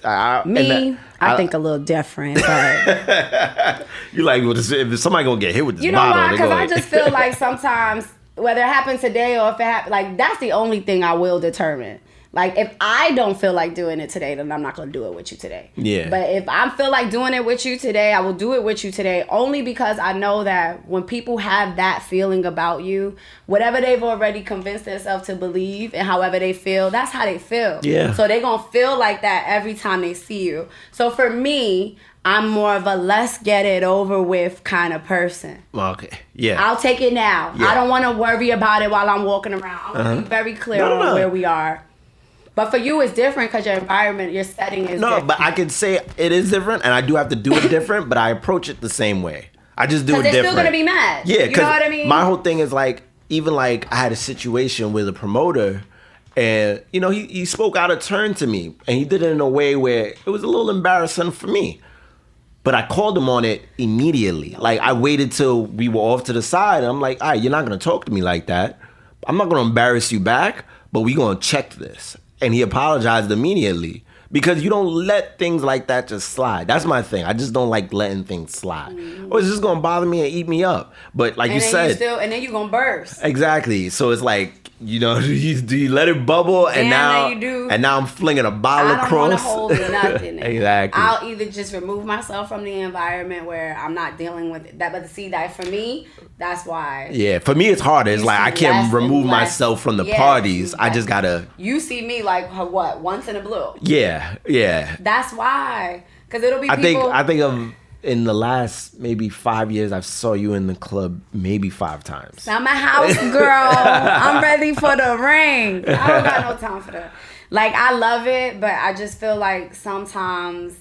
Yeah. I think a little different. But you like, well, if somebody going to get hit with this bottle. You know why? Because I just feel like sometimes, whether it happened today or if it happened, like that's the only thing I will determine. Like, if I don't feel like doing it today, then I'm not going to do it with you today. Yeah. But if I feel like doing it with you today, I will do it with you today. Only because I know that when people have that feeling about you, whatever they've already convinced themselves to believe and however they feel, that's how they feel. Yeah. So they're going to feel like that every time they see you. So for me, I'm more of a let's get it over with kind of person. Okay. Yeah. I'll take it now. Yeah. I don't want to worry about it while I'm walking around. I'm going to be very clear on where we are. But for you, it's different because your environment, your setting is different. No, but I can say it is different, and I do have to do it different, but I approach it the same way. I just do it different. Because they're still going to be mad. Yeah, you know what I mean? My whole thing is like, even like I had a situation with a promoter, and, he spoke out of turn to me, and he did it in a way where it was a little embarrassing for me. But I called him on it immediately. Like, I waited till we were off to the side. And I'm like, all right, you're not going to talk to me like that. I'm not going to embarrass you back, but we going to check this. And he apologized immediately. Because you don't let things like that just slide. That's my thing. I just don't like letting things slide. Or it's just going to bother me and eat me up. But like you said. And then you're going to burst. Exactly. So it's like, you know, do you let it bubble? And now you do. And now I'm flinging a bottle across. I don't want to hold nothing. Exactly. I'll either just remove myself from the environment where I'm not dealing with that. But see, that for me, that's why. Yeah, for me it's harder. It's like I can't remove myself from the parties. I just gotta. You see me like what? Once in a blue. Yeah. That's why. Because it'll be. I think of. In the last maybe 5 years, I've saw you in the club maybe 5 times. I'm a house girl. I'm ready for the ring. I don't got no time for that. Like, I love it, but I just feel like sometimes,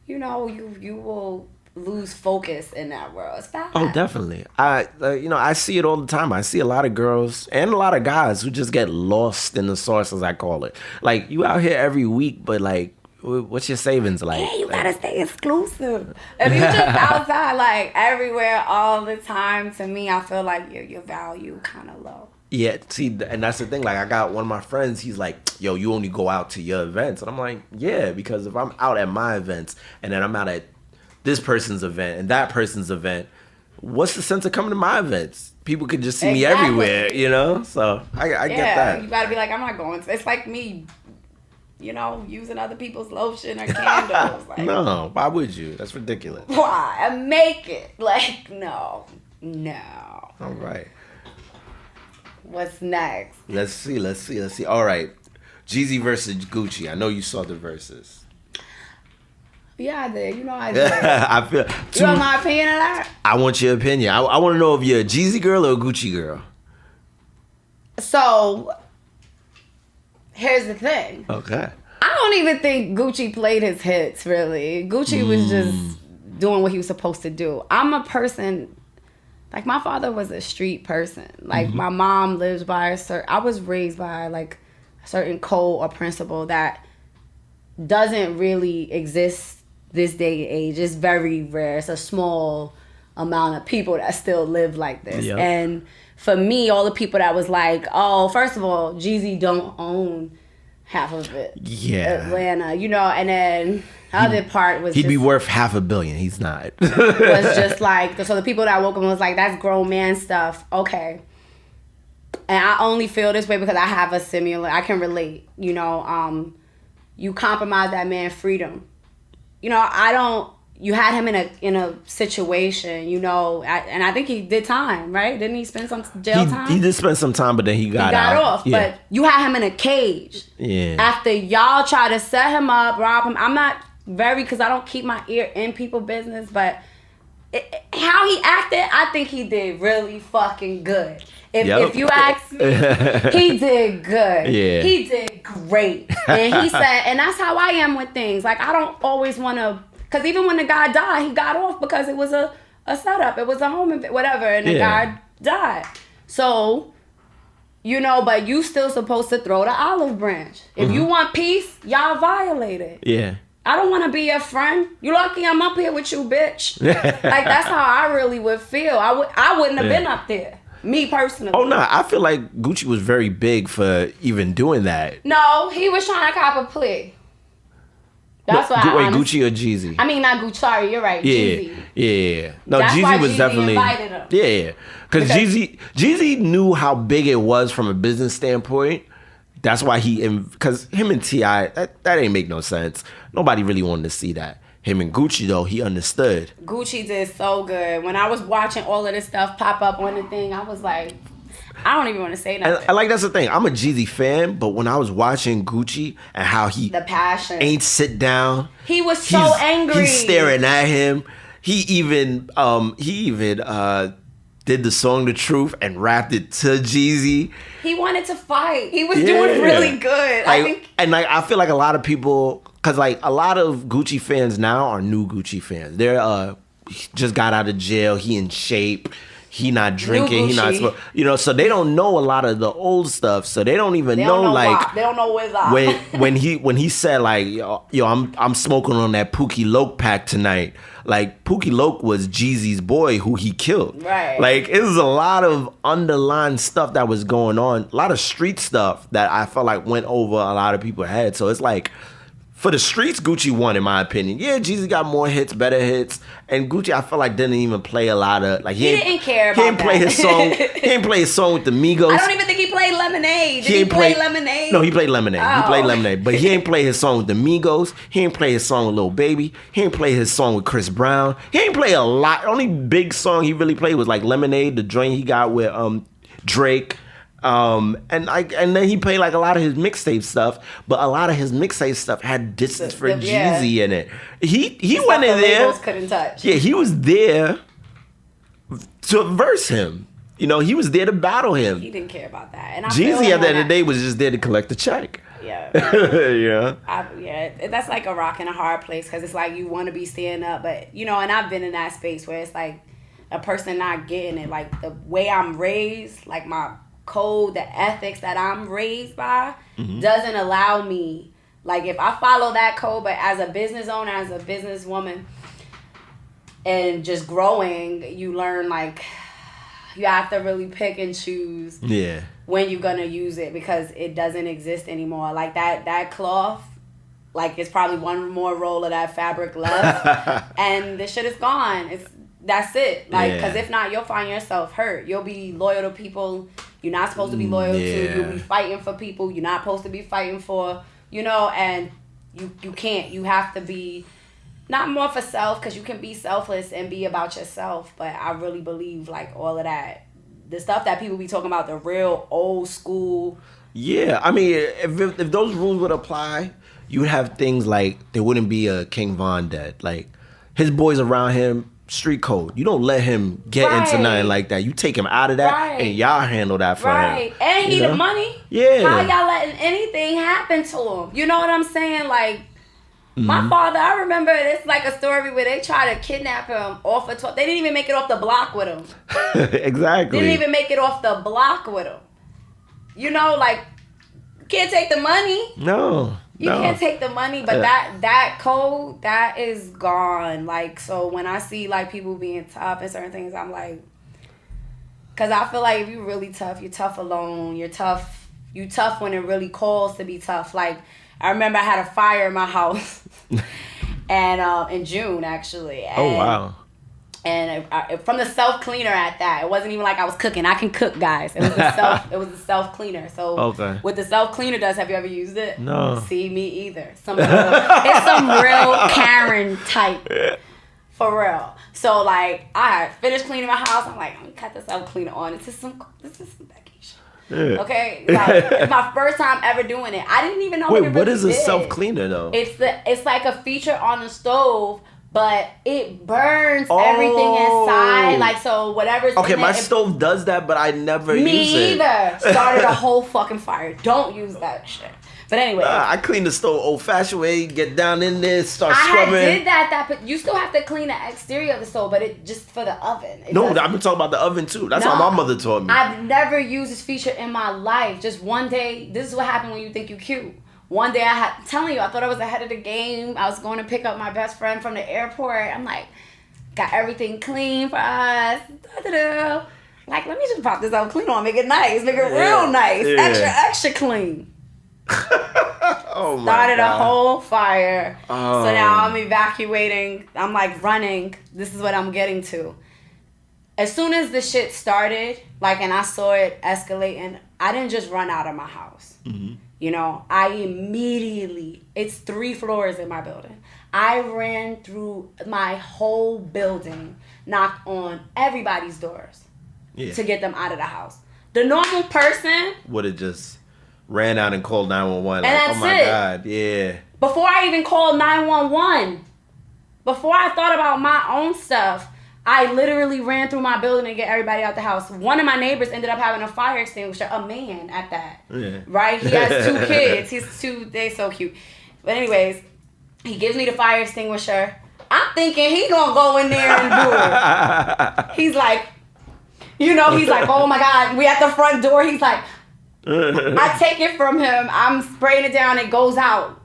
you know, you will lose focus in that world. It's bad. Oh, definitely. I see it all the time. I see a lot of girls and a lot of guys who just get lost in the sauce, as I call it. Like, you out here every week, but like, what's your savings like? Yeah, you gotta stay exclusive. If you just outside like everywhere all the time, to me, I feel like your value kind of low. Yeah, see, and that's the thing. Like, I got one of my friends. He's like, "Yo, you only go out to your events," and I'm like, "Yeah, because if I'm out at my events and then I'm out at this person's event and that person's event, what's the sense of coming to my events? People could just see me everywhere, you know." So I get that. You gotta be like, I'm not going to. It's like me. You know, using other people's lotion or candles. Like, no, why would you? That's ridiculous. Why? I make it. Like, no. All right. What's next? Let's see. All right. Jeezy versus Gucci. I know you saw the verses. Yeah, I did. You know I did. I feel. You want my opinion on that? I want your opinion. I want to know if you're a Jeezy girl or a Gucci girl. So, here's the thing. Okay. I don't even think Gucci played his hits, really. Gucci was just doing what he was supposed to do. I'm a person, like, my father was a street person. Like, my mom lives by I was raised by, like, a certain code or principle that doesn't really exist this day and age. It's very rare. It's a small amount of people that still live like this. Yep. And for me, all the people that was like, oh, first of all, Jeezy don't own half of it. Yeah. Atlanta, you know, and then the other part was he'd be worth $500 million. He's not. Was just like, so the people that woke up and was like, that's grown man stuff. Okay. And I only feel this way because I have a similar, I can relate, you know, you compromise that man's freedom. You know, you had him in a situation, you know, and I think he did time, right? Didn't he spend some jail time? He did spend some time, but then he got off. Yeah. But you had him in a cage. Yeah. After y'all try to set him up, rob him. I'm not because I don't keep my ear in people's business, but how he acted, I think he did really fucking good. If you ask me, he did good. Yeah. He did great. And he said, and that's how I am with things. Like, I don't always want to, because even when the guy died, he got off because it was a setup. It was a home event, whatever, and the guy died. So, you know, but you still supposed to throw the olive branch. If you want peace, y'all violate it. Yeah. I don't want to be your friend. You lucky I'm up here with you, bitch. Like, that's how I really would feel. I wouldn't have been up there. Me personally. Oh, no. I feel like Gucci was very big for even doing that. No, he was trying to cop a pllee. That's why. Wait, Gucci or Jeezy? I mean, not Gucci. Sorry, you're right. Jeezy. Yeah. No, that's Jeezy why was Jeezy definitely. Invited him. Yeah. Because Jeezy knew how big it was from a business standpoint. That's why because him and T.I., that ain't make no sense. Nobody really wanted to see that. Him and Gucci, though, he understood. Gucci did so good. When I was watching all of this stuff pop up on the thing, I was like, I don't even want to say nothing. And like, that's the thing. I'm a Jeezy fan, but when I was watting Gucci and how the passion ain't sit down. He was so angry. He's staring at him. He even did the song The Truth and rapped it to Jeezy. He wanted to fight. He was doing really good. I feel like a lot of people, because like a lot of Gucci fans now are new Gucci fans. They're just got out of jail. He in shape. he not drinking, he not Gucci. smoking. You know, so they don't know a lot of the old stuff. So they don't even know like they don't know what's up. when he said like yo I'm smoking on that Pookie Loke pack tonight. Like Pookie Loke was Jeezy's boy who he killed. Right. Like it was a lot of underlying stuff that was going on, a lot of street stuff that I felt like went over a lot of people's heads. So it's like, for the streets, Gucci won, in my opinion. Yeah, Jeezy got more hits, better hits, and Gucci, I feel like didn't even play a lot of like he didn't care about he didn't play that. his song. He didn't play his song with the Migos. I don't even think he played Lemonade. Did he play Lemonade? No, he played Lemonade. Oh. He played Lemonade, but he ain't play his song with the Migos. He ain't play his song with Lil Baby. He ain't play his song with Chris Brown. He ain't play a lot. Only big song he really played was like Lemonade, the joint he got with Drake. And then he played like a lot of his mixtape stuff, but a lot of his mixtape stuff had distance for Jeezy in it. He went in there. Labels couldn't touch. Yeah, he was there to verse him. You know, he was there to battle him. He didn't care about that. And Jeezy at the end of the day was just there to collect the check. Yeah. Yeah. That's like a rock and a hard place because it's like you want to be standing up, but you know, and I've been in that space where it's like a person not getting it. Like the way I'm raised, like my code, the ethics that I'm raised by doesn't allow me, like if I follow that code, but as a business owner, as a businesswoman, and just growing, you learn like you have to really pick and choose when you're gonna use it because it doesn't exist anymore. Like that cloth, like it's probably one more roll of that fabric left and the shit is gone. That's it. Like, because if not, you'll find yourself hurt. You'll be loyal to people you're not supposed to be loyal to. You'll be fighting for people you're not supposed to be fighting for. You know, and you can't. You have to be not more for self because you can be selfless and be about yourself. But I really believe like all of that, the stuff that people be talking about, the real old school. Yeah, I mean, if those rules would apply, you would have things like there wouldn't be a King Von dead. Like his boys around him. Street code. You don't let him get into nothing like that. You take him out of that and y'all handle that for him. And he the money. Yeah. How y'all letting anything happen to him? You know what I'm saying? Like, my father, I remember it's like a story where they tried to kidnap him off of 12. They didn't even make it off the block with him. Exactly. Didn't even make it off the block with him. You know, like, you can't take the money. No. You can't take the money, but that code, that is gone. Like, so when I see, like, people being tough and certain things, I'm like, because I feel like if you're really tough, you're tough alone. You tough when it really calls to be tough. Like, I remember I had a fire in my house, and in June, actually. And, oh, wow. And from the self cleaner at that, it wasn't even like I was cooking. I can cook, guys. It was a self cleaner. So what the self cleaner does, have you ever used it? No. See, me either. It's some real Karen type, for real. So like I finished cleaning my house. I'm like, I'm gonna cut the self cleaner on. This is some Becky shit. Yeah. Okay, like it's my first time ever doing it. I didn't even know. Wait, what is a self cleaner though? It's like a feature on the stove. But it burns everything inside. Like, so whatever's okay, in my it, stove does that, but I never use it. Me either. Started a whole fucking fire. Don't use that shit. But anyway. I clean the stove old-fashioned way. Get down in there, start scrubbing. I did that, but you still have to clean the exterior of the stove, but it just for the oven. No, I've been talking about the oven, too. That's how my mother taught me. I've never used this feature in my life. Just one day, this is what happened when you think you're cute. One day I'm telling you, I thought I was ahead of the game. I was going to pick up my best friend from the airport. I'm like, got everything clean for us. Da-da-da. Like, let me just pop this out clean on, make it nice, make it real nice, extra clean. Oh my Started God. a whole fire. Oh. So now I'm evacuating. I'm like running. This is what I'm getting to. As soon as the shit started, like, and I saw it escalating, I didn't just run out of my house. Mm-hmm. You know, I immediately, it's 3 floors in my building. I ran through my whole building, knocked on everybody's doors to get them out of the house. The normal person would have just ran out and called 911. Like, and oh my God, yeah. Before I even called 911, before I thought about my own stuff, I literally ran through my building to get everybody out the house. One of my neighbors ended up having a fire extinguisher, a man at that. Yeah. Right? He has 2 kids. They're so cute. But anyways, he gives me the fire extinguisher. I'm thinking he gonna go in there and do it. He's like, You know, he's like, oh my God, we at the front door. He's like, I take it from him. I'm spraying it down. It goes out.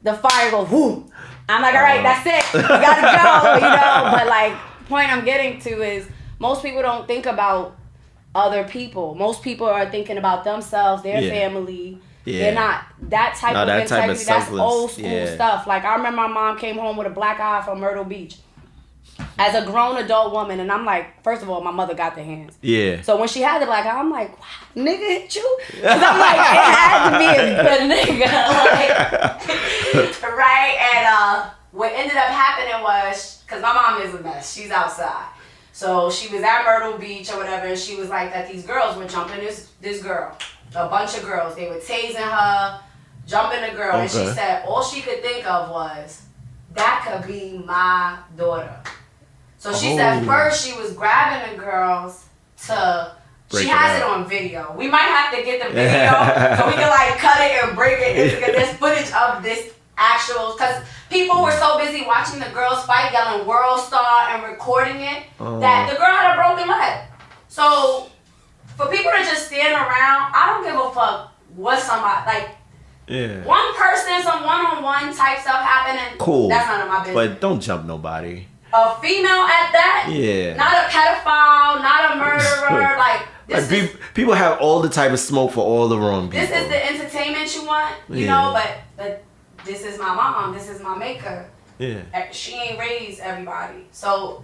The fire goes, whoo. I'm like, all right, that's it. We gotta go, you know. But like, point I'm getting to is most people don't think about other people. Most people are thinking about themselves, their family. Yeah. They're not that type of integrity. That's old school stuff. Like I remember my mom came home with a black eye from Myrtle Beach. As a grown adult woman, and I'm like, first of all, my mother got the hands. Yeah. So when she had the black eye, I'm like, wow, nigga hit you? Because I'm like, it had to be a good nigga. Like, right? And what ended up happening was, because my mom is a mess. She's outside. So she was at Myrtle Beach or whatever, and she was like that these girls were jumping this girl. A bunch of girls. They were tasing her, jumping the girl. Okay. And she said all she could think of was, that could be my daughter. So she said first she was grabbing the girls to... She has it on video. We might have to get the video so we can like cut it and break it. There's footage of this actual... Because people were so busy watching the girls fight, yelling World Star and recording it, that the girl had a broken leg. So for people to just stand around, I don't give a fuck what somebody... Like, one person, some one-on-one type stuff happening. Cool. That's none of my business. But don't jump nobody. A female at that? Yeah. Not a pedophile, not a murderer. Like people have all the type of smoke for all the wrong people. This is the entertainment you want, you know, but this is my mom, this is my maker. Yeah. She ain't raised everybody. So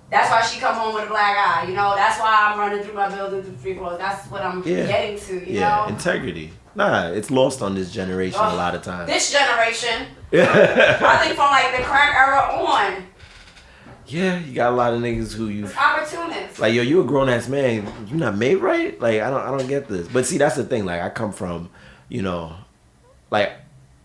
that's why she come home with a black eye, you know. That's why I'm running through my building through 3 floors. That's what I'm getting to, you know. Integrity. Nah, it's lost on this generation a lot of times. This generation. I think from like the crack era on. Yeah, you got a lot of niggas who you... It's opportunists. Like, yo, you a grown-ass man. You not made right? Like, I don't get this. But see, that's the thing. Like, I come from, you know... Like,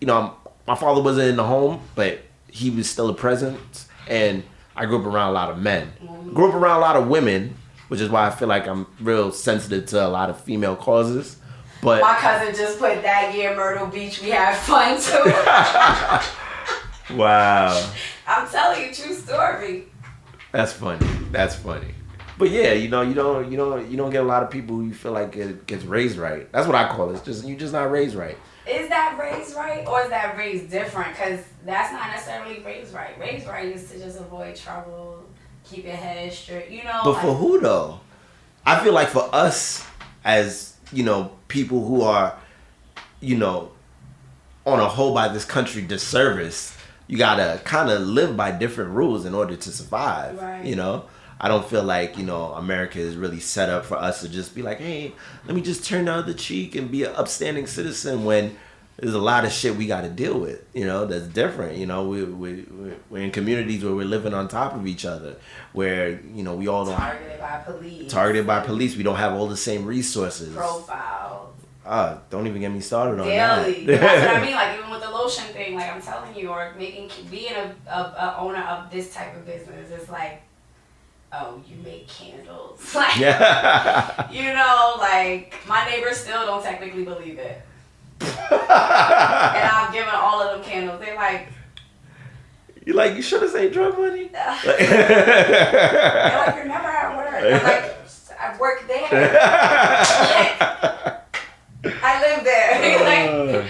you know, my father wasn't in the home, but he was still a presence. And I grew up around a lot of men. Mm-hmm. Grew up around a lot of women, which is why I feel like I'm real sensitive to a lot of female causes. But my cousin just put that year Myrtle Beach, we had fun, too. Wow. I'm telling you, true story. That's funny. That's funny. But yeah, you know, you don't get a lot of people who you feel like gets raised right. That's what I call it. You're just not raised right. Is that raised right or is that raised different? Because that's not necessarily raised right. Raised right is to just avoid trouble, keep your head straight, you know. But for who though? I feel like for us as, you know, people who are, you know, on a whole by this country disservice, you gotta kind of live by different rules in order to survive. Right. You know, I don't feel like, you know, America is really set up for us to just be like, hey, let me just turn the other cheek and be an upstanding citizen when there's a lot of shit we got to deal with. You know, that's different. You know, we're in communities where we're living on top of each other, where, you know, we all don't targeted by police. We don't have all the same resources. Profiles. Don't even get me started on Daily. that. That's what I mean. Like even with the lotion thing, like I'm telling you, or being a owner of this type of business, it's like, oh, you make candles. Like, you know, like my neighbors still don't technically believe it. And I've given all of them candles. They're like, you should have said drug money. They're like, you're never at work. I'm like, I work there. Like, I live there.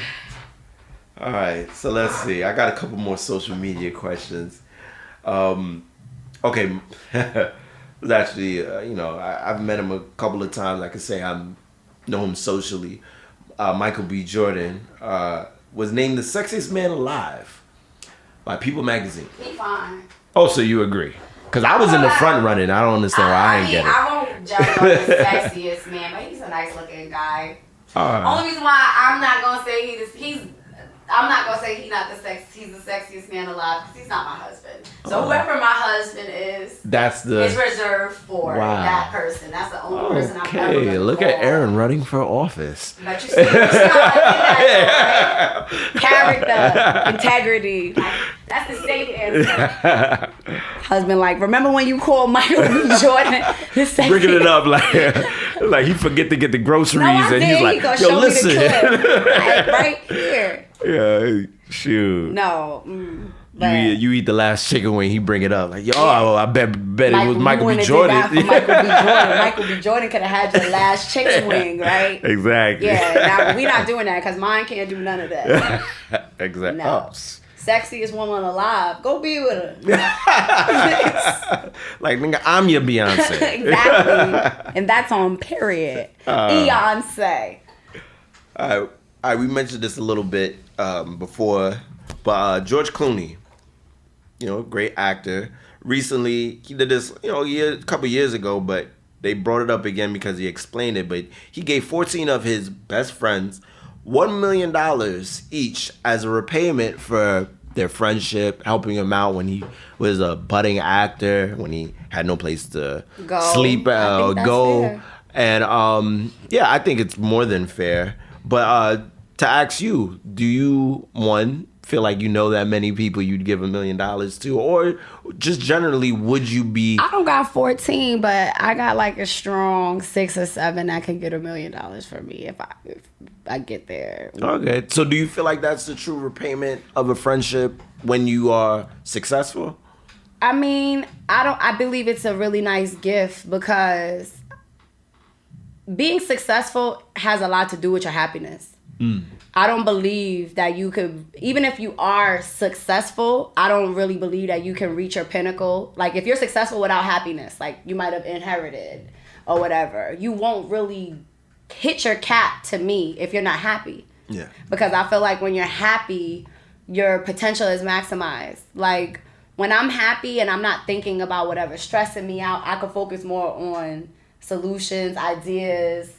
All right, so let's see. I got a couple more social media questions. Okay, it was actually, you know, I've met him a couple of times. I could say I know him socially. Michael B. Jordan was named the sexiest man alive by People magazine. He fine. Oh, so you agree? Because I was in the front running. I don't understand why I ain't get it. I won't judge on the sexiest man, but he's a nice looking guy. Only reason why I'm not gonna say I'm not gonna say he's the sexiest man alive because he's not my husband. So whoever my husband is, is reserved for that person. That's the only person I'm ever gonna call. Look at Erin running for office. But you see, that, right? Character, integrity. That's the safe answer. Husband, like, remember when you called Michael B. Jordan? Bringing it up like he forget to get the groceries and he's like, yo, listen. Like, right here. Yeah, shoot. No. You eat the last chicken wing, he bring it up. Like, I bet it was Michael B. Jordan. Michael B. Jordan could have had your last chicken wing, right? Exactly. Yeah, we're not doing that because mine can't do none of that. Exactly. No. Sexiest woman alive. Go be with her. Like, nigga, I'm your Beyonce. Exactly. And that's on period. Beyonce. All right, we mentioned this a little bit before, but George Clooney, great actor. Recently, he did this, a couple years ago, but they brought it up again because he explained it. But he gave 14 of his best friends $1 million each as a repayment for their friendship, helping him out when he was a budding actor, when he had no place to sleep or go. Fair. And I think it's more than fair. But to ask you, do you, feel like you know that many people you'd give $1 million to, or just generally would you be? I don't got 14, but I got like a strong 6 or 7 that can get $1 million for me if I get there. Okay, so do you feel like that's the true repayment of a friendship when you are successful? I mean, I believe it's a really nice gift because being successful has a lot to do with your happiness. I don't believe that you could, even if you are successful, I don't really believe that you can reach your pinnacle. Like, if you're successful without happiness, like you might have inherited or whatever, you won't really hit your cap, to me, if you're not happy. Yeah. Because I feel like when you're happy, your potential is maximized. Like, when I'm happy and I'm not thinking about whatever's stressing me out, I can focus more on solutions, ideas,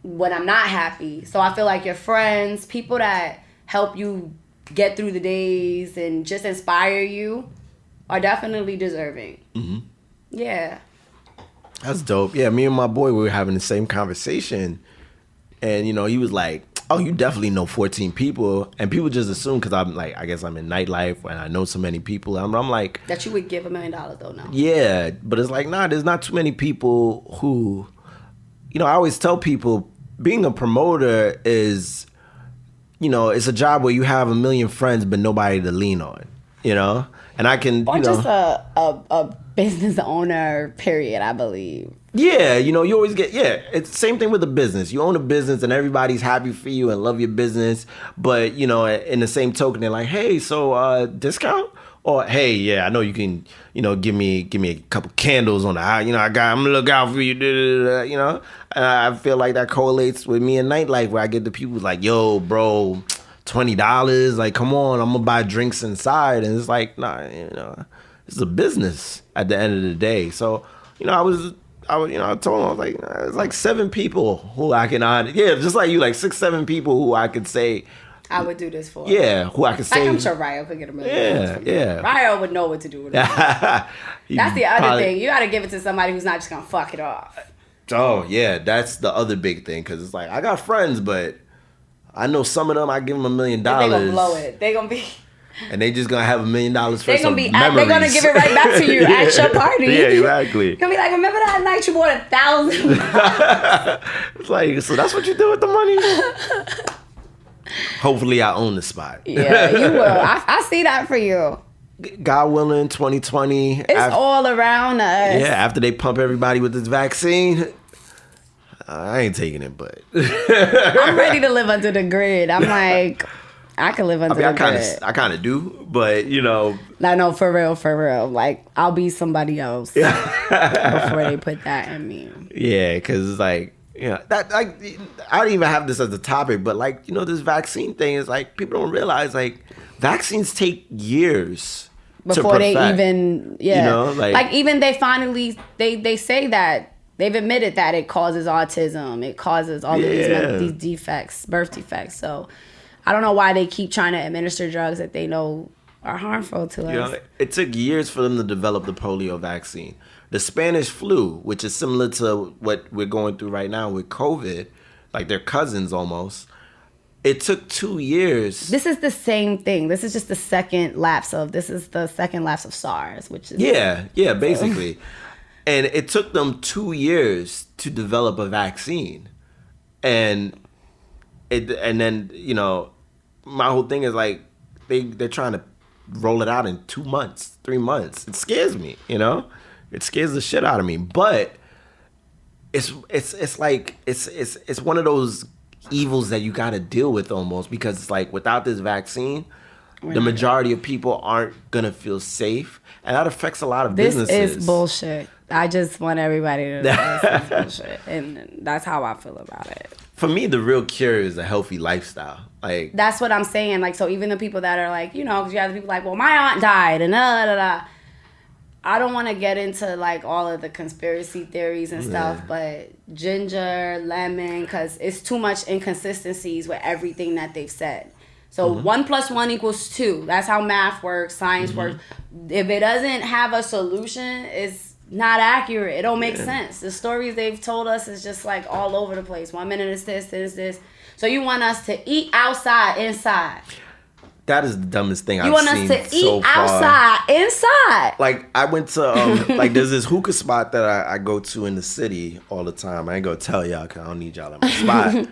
when I'm not happy. So I feel like your friends, people that help you get through the days and just inspire you, are definitely deserving. Mm-hmm. Yeah. That's dope. Yeah, me and my boy, we were having the same conversation. And, he was like, oh, you definitely know 14 people. And people just assume, because I'm like, I guess I'm in nightlife and I know so many people. I'm like... That you would give $1 million though, no? Yeah, but it's like, nah, there's not too many people who... I always tell people, being a promoter is, it's a job where you have 1 million friends but nobody to lean on, And I can, or just a business owner, period, I believe. Yeah, you always get, it's the same thing with a business. You own a business and everybody's happy for you and love your business. But, in the same token, they're like, hey, so discount? Or, hey, yeah, I know you can, give me a couple candles on the house. I'm gonna look out for you, And I feel like that correlates with me in nightlife, where I get the people like, yo, bro, $20. Like, come on, I'm gonna buy drinks inside. And it's like, nah, it's a business at the end of the day. So, I told him, I was like, it's like 7 people who I can honor. Yeah, just like you, like 6, 7 people who I could say, I would do this for. Yeah, who I could say. Like, I'm sure Ryo could get $1 million. Yeah. Ryo would know what to do with it. That's the other thing. You got to give it to somebody who's not just going to fuck it off. Oh, yeah. That's the other big thing. Because it's like, I got friends, but I know some of them, I give them $1 million. They're going to blow it. They're going to be... And they just going to have $1 million for they're some memories. They're going to give it right back to you at your party. Yeah, exactly. You're going to be like, remember that night you bought 1,000? It's like, so that's what you do with the money? Hopefully I own the spot. Yeah, you will. I see that for you. God willing, 2020. It's all around us. Yeah, after they pump everybody with this vaccine, I ain't taking it, but... I'm ready to live under the grid. I'm like, I can live under the grid. I kind of do, but, I know, for real. Like, I'll be somebody else before they put that in me. Yeah, because it's like, that, like, I don't even have this as a topic, but like, this vaccine thing is like, people don't realize, like, vaccines take years before they even, like even they finally, they say that they've admitted that it causes autism, it causes all of these defects, birth defects. So I don't know why they keep trying to administer drugs that they know are harmful to us. It took years for them to develop the polio vaccine. The Spanish flu, which is similar to what we're going through right now with COVID, like they're cousins almost. It took 2 years. This is the same thing. This is just the second lapse of SARS, which is... Yeah, basically. And it took them 2 years to develop a vaccine. And then, my whole thing is like, they're trying to roll it out in 2 months, 3 months. It scares me, you know? It scares the shit out of me. But it's one of those evils that you got to deal with almost, because it's like without this vaccine, the majority of people aren't gonna feel safe, and that affects a lot of businesses. This is bullshit. I just want everybody to know this is bullshit, and that's how I feel about it. For me, the real cure is a healthy lifestyle. Like, that's what I'm saying. Like, so even the people that are like, you know, because you have the people like, well, my aunt died, and I don't want to get into like all of the conspiracy theories and stuff, but ginger, lemon, because it's too much inconsistencies with everything that they've said. So 1 + 1 = 2. That's how math works, science works. If it doesn't have a solution, it's not accurate. It don't make sense. The stories they've told us is just like all over the place. 1 minute it's this, this. So you want us to eat outside, inside. That is the dumbest thing I've seen. You want us to eat outside, inside. Like, I went to, like, there's this hookah spot that I go to in the city all the time. I ain't gonna tell y'all because I don't need y'all at my spot.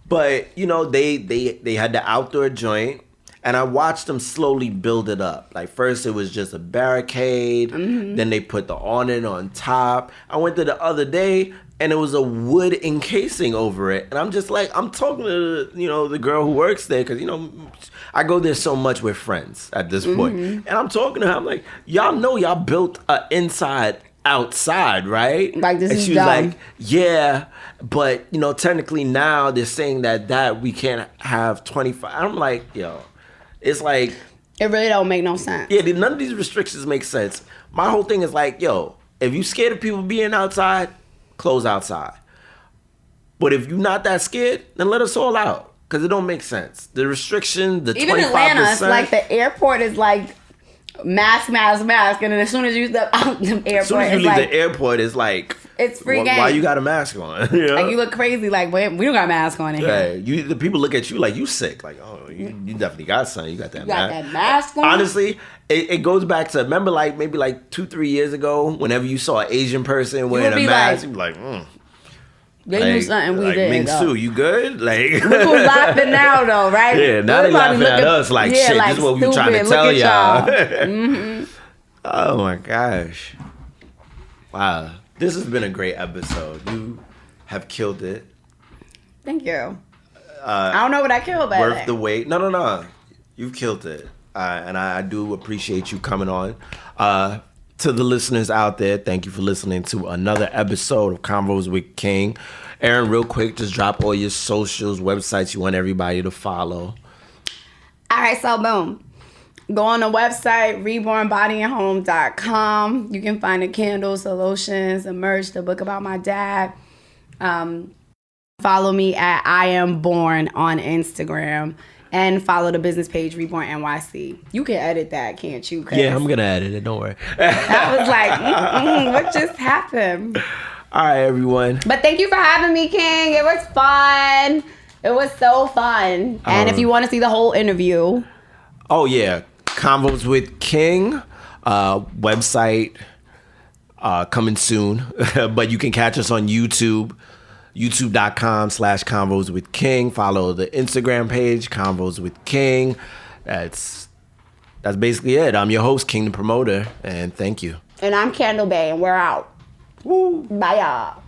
But, you know, they had the outdoor joint, and I watched them slowly build it up. Like, first it was just a barricade, then they put the awning on top. I went there the other day, and it was a wood encasing over it. And I'm just like, I'm talking to, you know, the girl who works there, because, you know, I go there so much with friends at this point. And I'm talking to her, I'm like, y'all know y'all built an inside outside, right? Like, this and is she was dumb. like, yeah, but, you know, technically now they're saying that we can't have 25. I'm like, yo, it's like, it really don't make no sense. yeah, none of these restrictions make sense. My whole thing is like, yo, if you scared of people being outside, close outside. But if you're not that scared, then let us all out, because it don't make sense. The restriction, the 25%. Even Atlanta, it's like the airport is like mask, and then as soon as you step out the airport, as soon as you leave the airport, it's like, it's free game. Why you got a mask on? You know? Like, you look crazy. Like, we don't got a mask on in here. Yeah, the people look at you like you sick. Like, oh, you definitely got something. You got that mask. That mask on. Honestly, it goes back to, remember, like maybe like 2-3 years ago, whenever you saw an Asian person wearing a mask, you'd be like, They knew something we like, didn't. Ming Su, you good? Like, look who's laughing now, though, right? Yeah, now they laughing at us like, shit, like, this is what we trying to tell y'all. Oh my gosh. Wow. This has been a great episode. You have killed it. Thank you. I don't know what I killed, but worth the wait. No. You've killed it. And I do appreciate you coming on. To the listeners out there, thank you for listening to another episode of Convos with King. Erin, real quick, just drop all your socials, websites you want everybody to follow. All right, so boom. Go on the website, rebornbodyandhome.com. You can find the candles, the lotions, the merch, the book about my dad. Follow me at I Am Born on Instagram. And follow the business page, Reborn NYC. You can edit that, can't you? Yeah, I'm going to edit it. Don't worry. I was like, what just happened? All right, everyone. But thank you for having me, King. It was fun. It was so fun. And if you want to see the whole interview. Oh, yeah. Convos with King. Website coming soon. But you can catch us on YouTube. YouTube.com/Convos with King. Follow the Instagram page, Convos with King. That's basically it. I'm your host, King the Promoter, and thank you. And I'm Candle Bay, and we're out. Woo. Bye, y'all.